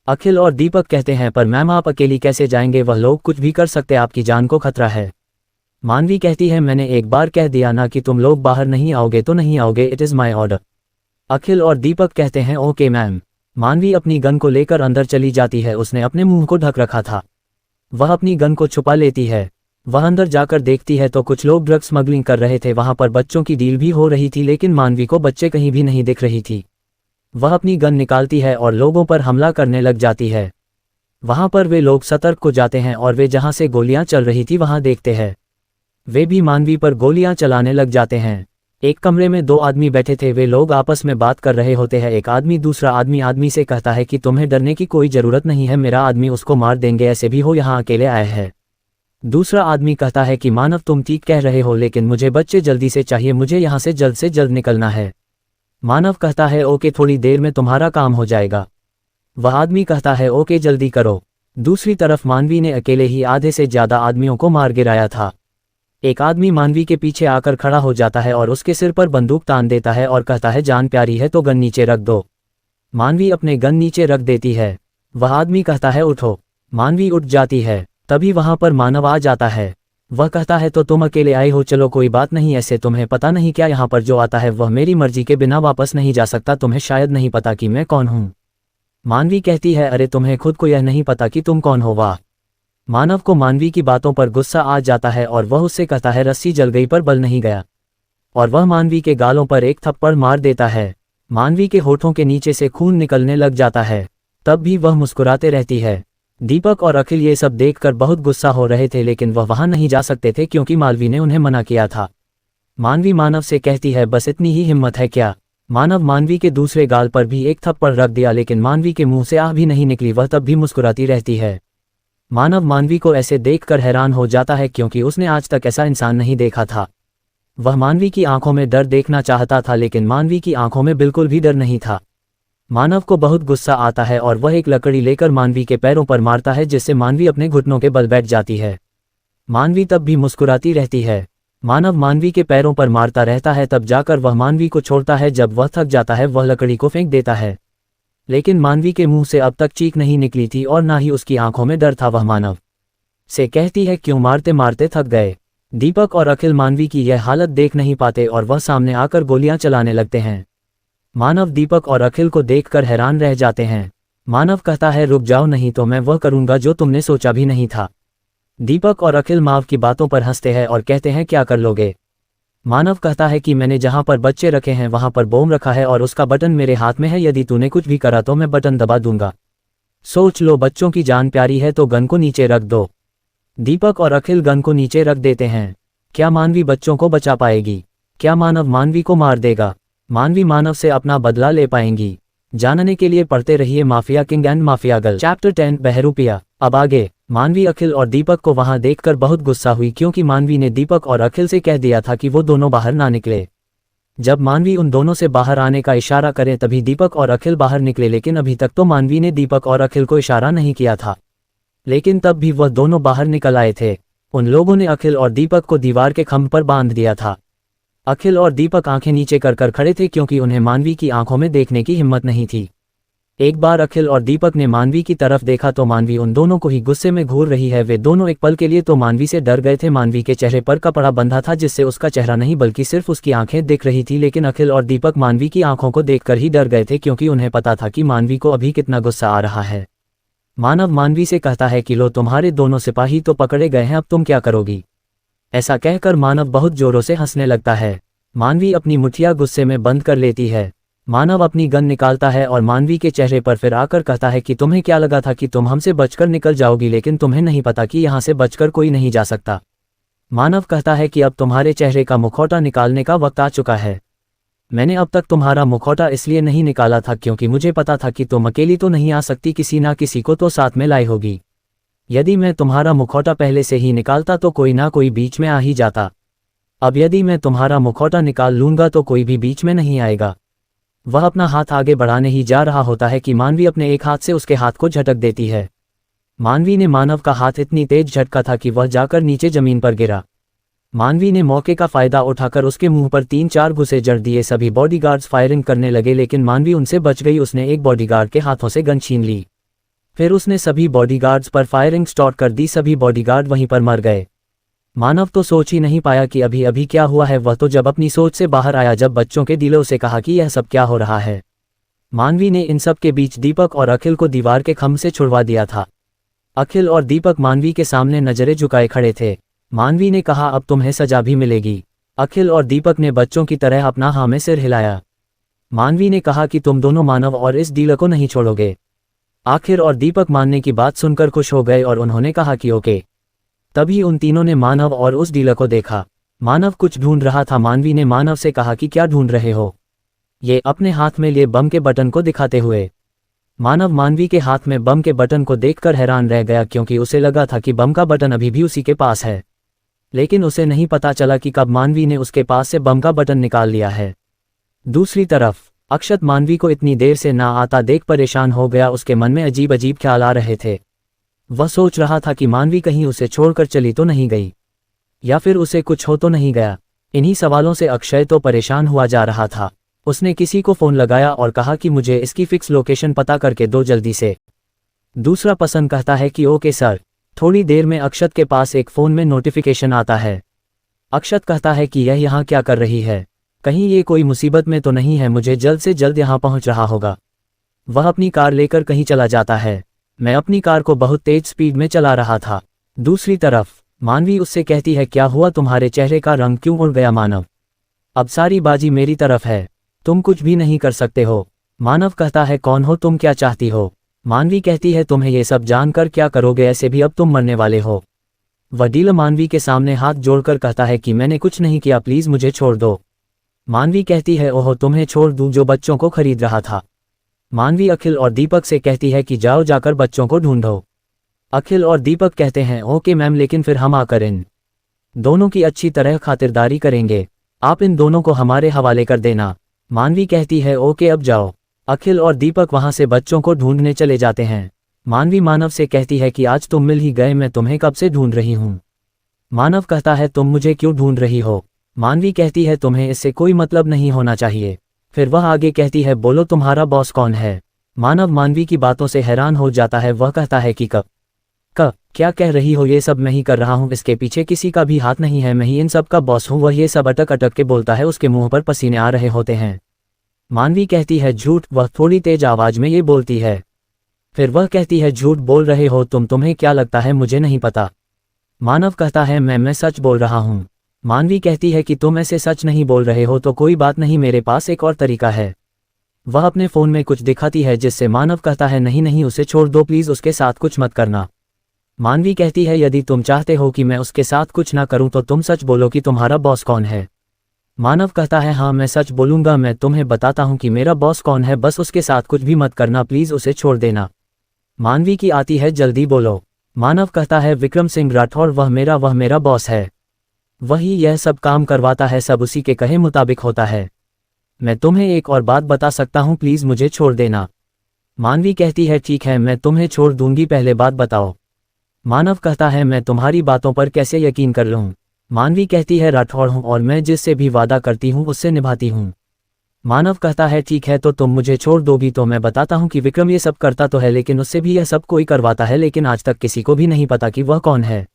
अखिल और दीपक कहते हैं पर मैम आप अकेली कैसे जाएंगे, वह लोग कुछ भी कर सकते, आपकी जान को खतरा है। मानवी कहती है मैंने एक बार कह दिया ना कि तुम लोग बाहर नहीं आओगे तो नहीं आओगे, इट इज़ माई ऑर्डर। अखिल और दीपक कहते हैं ओके मैम। मानवी अपनी गन को लेकर अंदर चली जाती है, उसने अपने मुंह को ढक रखा था। वह अपनी गन को छुपा लेती है। वह अंदर जाकर देखती है तो कुछ लोग ड्रग स्मगलिंग कर रहे थे, वहां पर बच्चों की डील भी हो रही थी, लेकिन मानवी को बच्चे कहीं भी नहीं दिख रही थी। वह अपनी गन निकालती है और लोगों पर हमला करने लग जाती है। वहां पर वे लोग सतर्क हो जाते हैं और वे जहां से गोलियां चल रही थी वहां देखते हैं। वे भी मानवी पर गोलियां चलाने लग जाते हैं। एक कमरे में दो आदमी बैठे थे, वे लोग आपस में बात कर रहे होते हैं। एक आदमी दूसरा आदमी से कहता है कि तुम्हें डरने की कोई ज़रूरत नहीं है, मेरा आदमी उसको मार देंगे, ऐसे भी हो यहाँ अकेले आए हैं। दूसरा आदमी कहता है कि मानव तुम ठीक कह रहे हो, लेकिन मुझे बच्चे जल्दी से चाहिए, मुझे यहाँ से जल्द निकलना है। मानव कहता है ओके थोड़ी देर में तुम्हारा काम हो जाएगा। वह आदमी कहता है ओके जल्दी करो। दूसरी तरफ मानवी ने अकेले ही आधे से ज़्यादा आदमियों को मार गिराया था। एक आदमी मानवी के पीछे आकर खड़ा हो जाता है और उसके सिर पर बंदूक तान देता है और कहता है जान प्यारी है तो गन नीचे रख दो। मानवी अपने गन नीचे रख देती है। वह आदमी कहता है उठो। मानवी उठ जाती है। तभी वहां पर मानव आ जाता है। वह कहता है तो तुम अकेले आए हो, चलो कोई बात नहीं, ऐसे तुम्हें पता नहीं क्या यहाँ पर जो आता है वह मेरी मर्जी के बिना वापस नहीं जा सकता, तुम्हें शायद नहीं पता कि मैं कौन हूँ। मानवी कहती है अरे तुम्हें खुद को यह नहीं पता कि तुम कौन हो। वाह। मानव को मानवी की बातों पर गुस्सा आ जाता है और वह उससे कहता है रस्सी जल गई पर बल नहीं गया, और वह मानवी के गालों पर एक थप्पड़ मार देता है। मानवी के होठों के नीचे से खून निकलने लग जाता है। तब भी वह मुस्कुराते रहती है। दीपक और अखिल ये सब देखकर बहुत गुस्सा हो रहे थे, लेकिन वह वहां नहीं जा सकते थे क्योंकि मालवी ने उन्हें मना किया था। मानवी मानव से कहती है बस इतनी ही हिम्मत है क्या। मानव मानवी के दूसरे गाल पर भी एक थप्पड़ रख दिया, लेकिन मानवी के मुंह से आह भी नहीं निकली, वह तब भी मुस्कुराती रहती है। मानव मानवी को ऐसे देखकर हैरान हो जाता है क्योंकि उसने आज तक ऐसा इंसान नहीं देखा था। वह मानवी की आंखों में डर देखना चाहता था, लेकिन मानवी की आंखों में बिल्कुल भी डर नहीं था। मानव को बहुत गुस्सा आता है और वह एक लकड़ी लेकर मानवी के पैरों पर मारता है, जिससे मानवी अपने घुटनों के बल बैठ जाती है। मानवी तब भी मुस्कुराती रहती है। मानव मानवी के पैरों पर मारता रहता है, तब जाकर वह मानवी को छोड़ता है। जब वह थक जाता है वह लकड़ी को फेंक देता है, लेकिन मानवी के मुंह से अब तक चीख नहीं निकली थी और ना ही उसकी आंखों में डर था। वह मानव से कहती है क्यों मारते मारते थक गए। दीपक और अखिल मानवी की यह हालत देख नहीं पाते और वह सामने आकर गोलियां चलाने लगते हैं। मानव दीपक और अखिल को देखकर हैरान रह जाते हैं। मानव कहता है रुक जाओ, नहीं तो मैं वह करूंगा जो तुमने सोचा भी नहीं था। दीपक और अखिल माव की बातों पर हंसते हैं और कहते हैं क्या कर लोगे। मानव कहता है कि मैंने जहां पर बच्चे रखे हैं वहां पर बम रखा है और उसका बटन मेरे हाथ में है, यदि तूने कुछ भी करा तो मैं बटन दबा दूंगा। सोच लो, बच्चों की जान प्यारी है तो गन को नीचे रख दो। दीपक और अखिल गन को नीचे रख देते हैं। क्या मानवी बच्चों को बचा पाएगी? क्या मानव मानवी को मार देगा? मानवी मानव से अपना बदला ले पाएंगी? जानने के लिए पढ़ते रहिए mafia king and mafia girl chapter 10 बहरूपिया। अब आगे। मानवी अखिल और दीपक को वहां देखकर बहुत गुस्सा हुई क्योंकि मानवी ने दीपक और अखिल से कह दिया था कि वो दोनों बाहर ना निकले। जब मानवी उन दोनों से बाहर आने का इशारा करे तभी दीपक और अखिल बाहर निकले, लेकिन अभी तक तो मानवी ने दीपक और अखिल को इशारा नहीं किया था, लेकिन तब भी वह दोनों बाहर निकल आए थे। उन लोगों ने अखिल और दीपक को दीवार के खंभ पर बांध दिया था। अखिल और दीपक आंखें नीचे कर खड़े थे क्योंकि उन्हें मानवी की आंखों में देखने की हिम्मत नहीं थी। एक बार अखिल और दीपक ने मानवी की तरफ देखा तो मानवी उन दोनों को ही गुस्से में घूर रही है। वे दोनों एक पल के लिए तो मानवी से डर गए थे। मानवी के चेहरे पर कपड़ा बंधा था जिससे उसका चेहरा नहीं बल्कि सिर्फ उसकी आंखें दिख रही थी, लेकिन अखिल और दीपक मानवी की आंखों को देखकर ही डर गए थे क्योंकि उन्हें पता था कि मानवी को अभी कितना गुस्सा आ रहा है। मानव मानवी से कहता है कि लो, तुम्हारे दोनों सिपाही तो पकड़े गए हैं, अब तुम क्या करोगी। ऐसा कहकर मानव बहुत जोरों से हंसने लगता है। मानवी अपनी मुठिया गुस्से में बंद कर लेती है। मानव अपनी गन निकालता है और मानवी के चेहरे पर फिर आकर कहता है कि तुम्हें क्या लगा था कि तुम हमसे बचकर निकल जाओगी, लेकिन तुम्हें नहीं पता कि यहाँ से बचकर कोई नहीं जा सकता। मानव कहता है कि अब तुम्हारे चेहरे का मुखौटा निकालने का वक्त आ चुका है। मैंने अब तक तुम्हारा मुखौटा इसलिए नहीं निकाला था क्योंकि मुझे पता था कि तुम अकेली तो नहीं आ सकती, किसी ना किसी को तो साथ में लाई होगी। यदि मैं तुम्हारा मुखौटा पहले से ही निकालता तो कोई ना कोई बीच में आ ही जाता। अब यदि मैं तुम्हारा मुखौटा निकाल लूंगा तो कोई भी बीच में नहीं आएगा। वह अपना हाथ आगे बढ़ाने ही जा रहा होता है कि मानवी अपने एक हाथ से उसके हाथ को झटक देती है। मानवी ने मानव का हाथ इतनी तेज झटका था कि वह जाकर नीचे जमीन पर गिरा। मानवी ने मौके का फायदा उठाकर उसके मुंह पर 3-4 घुसे जड़ दिए। सभी बॉडीगार्ड्स फायरिंग करने लगे, लेकिन मानवी उनसे बच गई। उसने एक बॉडीगार्ड के हाथों से गन छीन ली। फिर उसने सभी बॉडीगार्ड्स पर फायरिंग स्टार्ट कर दी। सभी बॉडीगार्ड वहीं पर मर गए। मानव तो सोच ही नहीं पाया कि अभी अभी क्या हुआ है। वह तो जब अपनी सोच से बाहर आया जब बच्चों के दिलों से कहा कि यह सब क्या हो रहा है। मानवी ने इन सब के बीच दीपक और अखिल को दीवार के खंभ से छुड़वा दिया था। अखिल और दीपक मानवी के सामने नजरें झुकाए खड़े थे। मानवी ने कहा अब तुम्हें सजा भी मिलेगी। अखिल और दीपक ने बच्चों की तरह अपना हाँ में सिर हिलाया। मानवी ने कहा कि तुम दोनों मानव और इस डीलर को नहीं छोड़ोगे। आखिर और दीपक मानने की बात सुनकर खुश हो गए और उन्होंने कहा कि ओके। तभी उन तीनों ने मानव और उस डीलर को देखा। मानव कुछ ढूंढ रहा था। मानवी ने मानव से कहा कि क्या ढूंढ रहे हो। ये अपने हाथ में लिए बम के बटन को दिखाते हुए। मानव मानवी के हाथ में बम के बटन को देखकर हैरान रह गया क्योंकि उसे लगा था कि बम का बटन अभी भी उसी के पास है, लेकिन उसे नहीं पता चला कि कब मानवी ने उसके पास से बम का बटन निकाल लिया है। दूसरी तरफ अक्षत मानवी को इतनी देर से ना आता देख परेशान हो गया। उसके मन में अजीब अजीब ख्याल आ रहे थे। वह सोच रहा था कि मानवी कहीं उसे छोड़कर चली तो नहीं गई, या फिर उसे कुछ हो तो नहीं गया। इन्हीं सवालों से अक्षय तो परेशान हुआ जा रहा था। उसने किसी को फ़ोन लगाया और कहा कि मुझे इसकी फिक्स लोकेशन पता करके दो जल्दी से। दूसरा पसंद कहता है कि ओके सर। थोड़ी देर में अक्षत के पास एक फ़ोन में नोटिफिकेशन आता है। अक्षत कहता है कि यह यहाँ क्या कर रही है, कहीं ये कोई मुसीबत में तो नहीं है, मुझे जल्द से जल्द यहाँ पहुँच रहा होगा। वह अपनी कार लेकर कहीं चला जाता है। मैं अपनी कार को बहुत तेज स्पीड में चला रहा था। दूसरी तरफ मानवी उससे कहती है क्या हुआ, तुम्हारे चेहरे का रंग क्यों उड़ गया मानव? अब सारी बाजी मेरी तरफ है, तुम कुछ भी नहीं कर सकते हो। मानव कहता है कौन हो तुम, क्या चाहती हो? मानवी कहती है तुम्हें ये सब जानकर क्या करोगे, ऐसे भी अब तुम मरने वाले हो। वह डीलर मानवी के सामने हाथ जोड़कर कहता है कि मैंने कुछ नहीं किया, प्लीज़ मुझे छोड़ दो। मानवी कहती है ओहो तुम्हें छोड़ दूं जो बच्चों को खरीद रहा था। मानवी अखिल और दीपक से कहती है कि जाओ जाकर बच्चों को ढूंढो। अखिल और दीपक कहते हैं ओके मैम, लेकिन फिर हम आकर इन दोनों की अच्छी तरह खातिरदारी करेंगे, आप इन दोनों को हमारे हवाले कर देना। मानवी कहती है ओके अब जाओ। अखिल और दीपक वहां से बच्चों को ढूंढने चले जाते हैं। मानवी मानव से कहती है कि आज तुम मिल ही गए, मैं तुम्हें कब से ढूंढ रही हूँ। मानव कहता है तुम मुझे क्यों ढूंढ रही हो? मानवी कहती है तुम्हें इससे कोई मतलब नहीं होना चाहिए। फिर वह आगे कहती है बोलो तुम्हारा बॉस कौन है? मानव मानवी की बातों से हैरान हो जाता है। वह कहता है कि क्या कह रही हो, ये सब मैं ही कर रहा हूँ, इसके पीछे किसी का भी हाथ नहीं है, मैं ही इन सब का बॉस हूँ। वह ये सब अटक अटक के बोलता है, उसके मुंह पर पसीने आ रहे होते हैं। मानवी कहती है झूठ, वह थोड़ी तेज आवाज में ये बोलती है। फिर वह कहती है झूठ बोल रहे हो तुम, तुम्हें क्या लगता है मुझे नहीं पता? मानव कहता है मैं सच बोल रहा हूँ। मानवी कहती है कि तुम ऐसे सच नहीं बोल रहे हो तो कोई बात नहीं, मेरे पास एक और तरीका है। वह अपने फ़ोन में कुछ दिखाती है जिससे मानव कहता है नहीं नहीं उसे छोड़ दो प्लीज़, उसके साथ कुछ मत करना। मानवी कहती है यदि तुम चाहते हो कि मैं उसके साथ कुछ ना करूं तो तुम सच बोलो कि तुम्हारा बॉस कौन है। मानव कहता है हाँ मैं सच बोलूंगा, मैं तुम्हें बताता हूं कि मेरा बॉस कौन है, बस उसके साथ कुछ भी मत करना प्लीज़, उसे छोड़ देना। मानवी की आती है जल्दी बोलो। मानव कहता है विक्रम सिंह राठौर, वह मेरा बॉस है, वही यह सब काम करवाता है, सब उसी के कहे मुताबिक होता है। मैं तुम्हें एक और बात बता सकता हूँ, प्लीज़ मुझे छोड़ देना। मानवी कहती है ठीक है मैं तुम्हें छोड़ दूंगी, पहले बात बताओ। मानव कहता है मैं तुम्हारी बातों पर कैसे यकीन कर लूँ? मानवी कहती है राठौड़ हूँ और मैं जिससे भी वादा करती हूँ उससे निभाती हूँ। मानव कहता है ठीक है तो तुम मुझे छोड़ दोगी तो मैं बताता हूँ कि विक्रम ये सब करता तो है लेकिन उससे भी यह सब कोई करवाता है, लेकिन आज तक किसी को भी नहीं पता कि वह कौन है,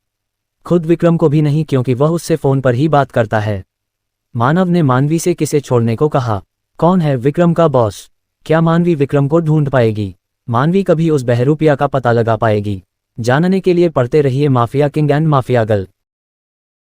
खुद विक्रम को भी नहीं क्योंकि वह उससे फ़ोन पर ही बात करता है। मानव ने मानवी से किसे छोड़ने को कहा? कौन है विक्रम का बॉस? क्या मानवी विक्रम को ढूंढ पाएगी? मानवी कभी उस बहरूपिया का पता लगा पाएगी? जानने के लिए पढ़ते रहिए mafia king and mafia girl.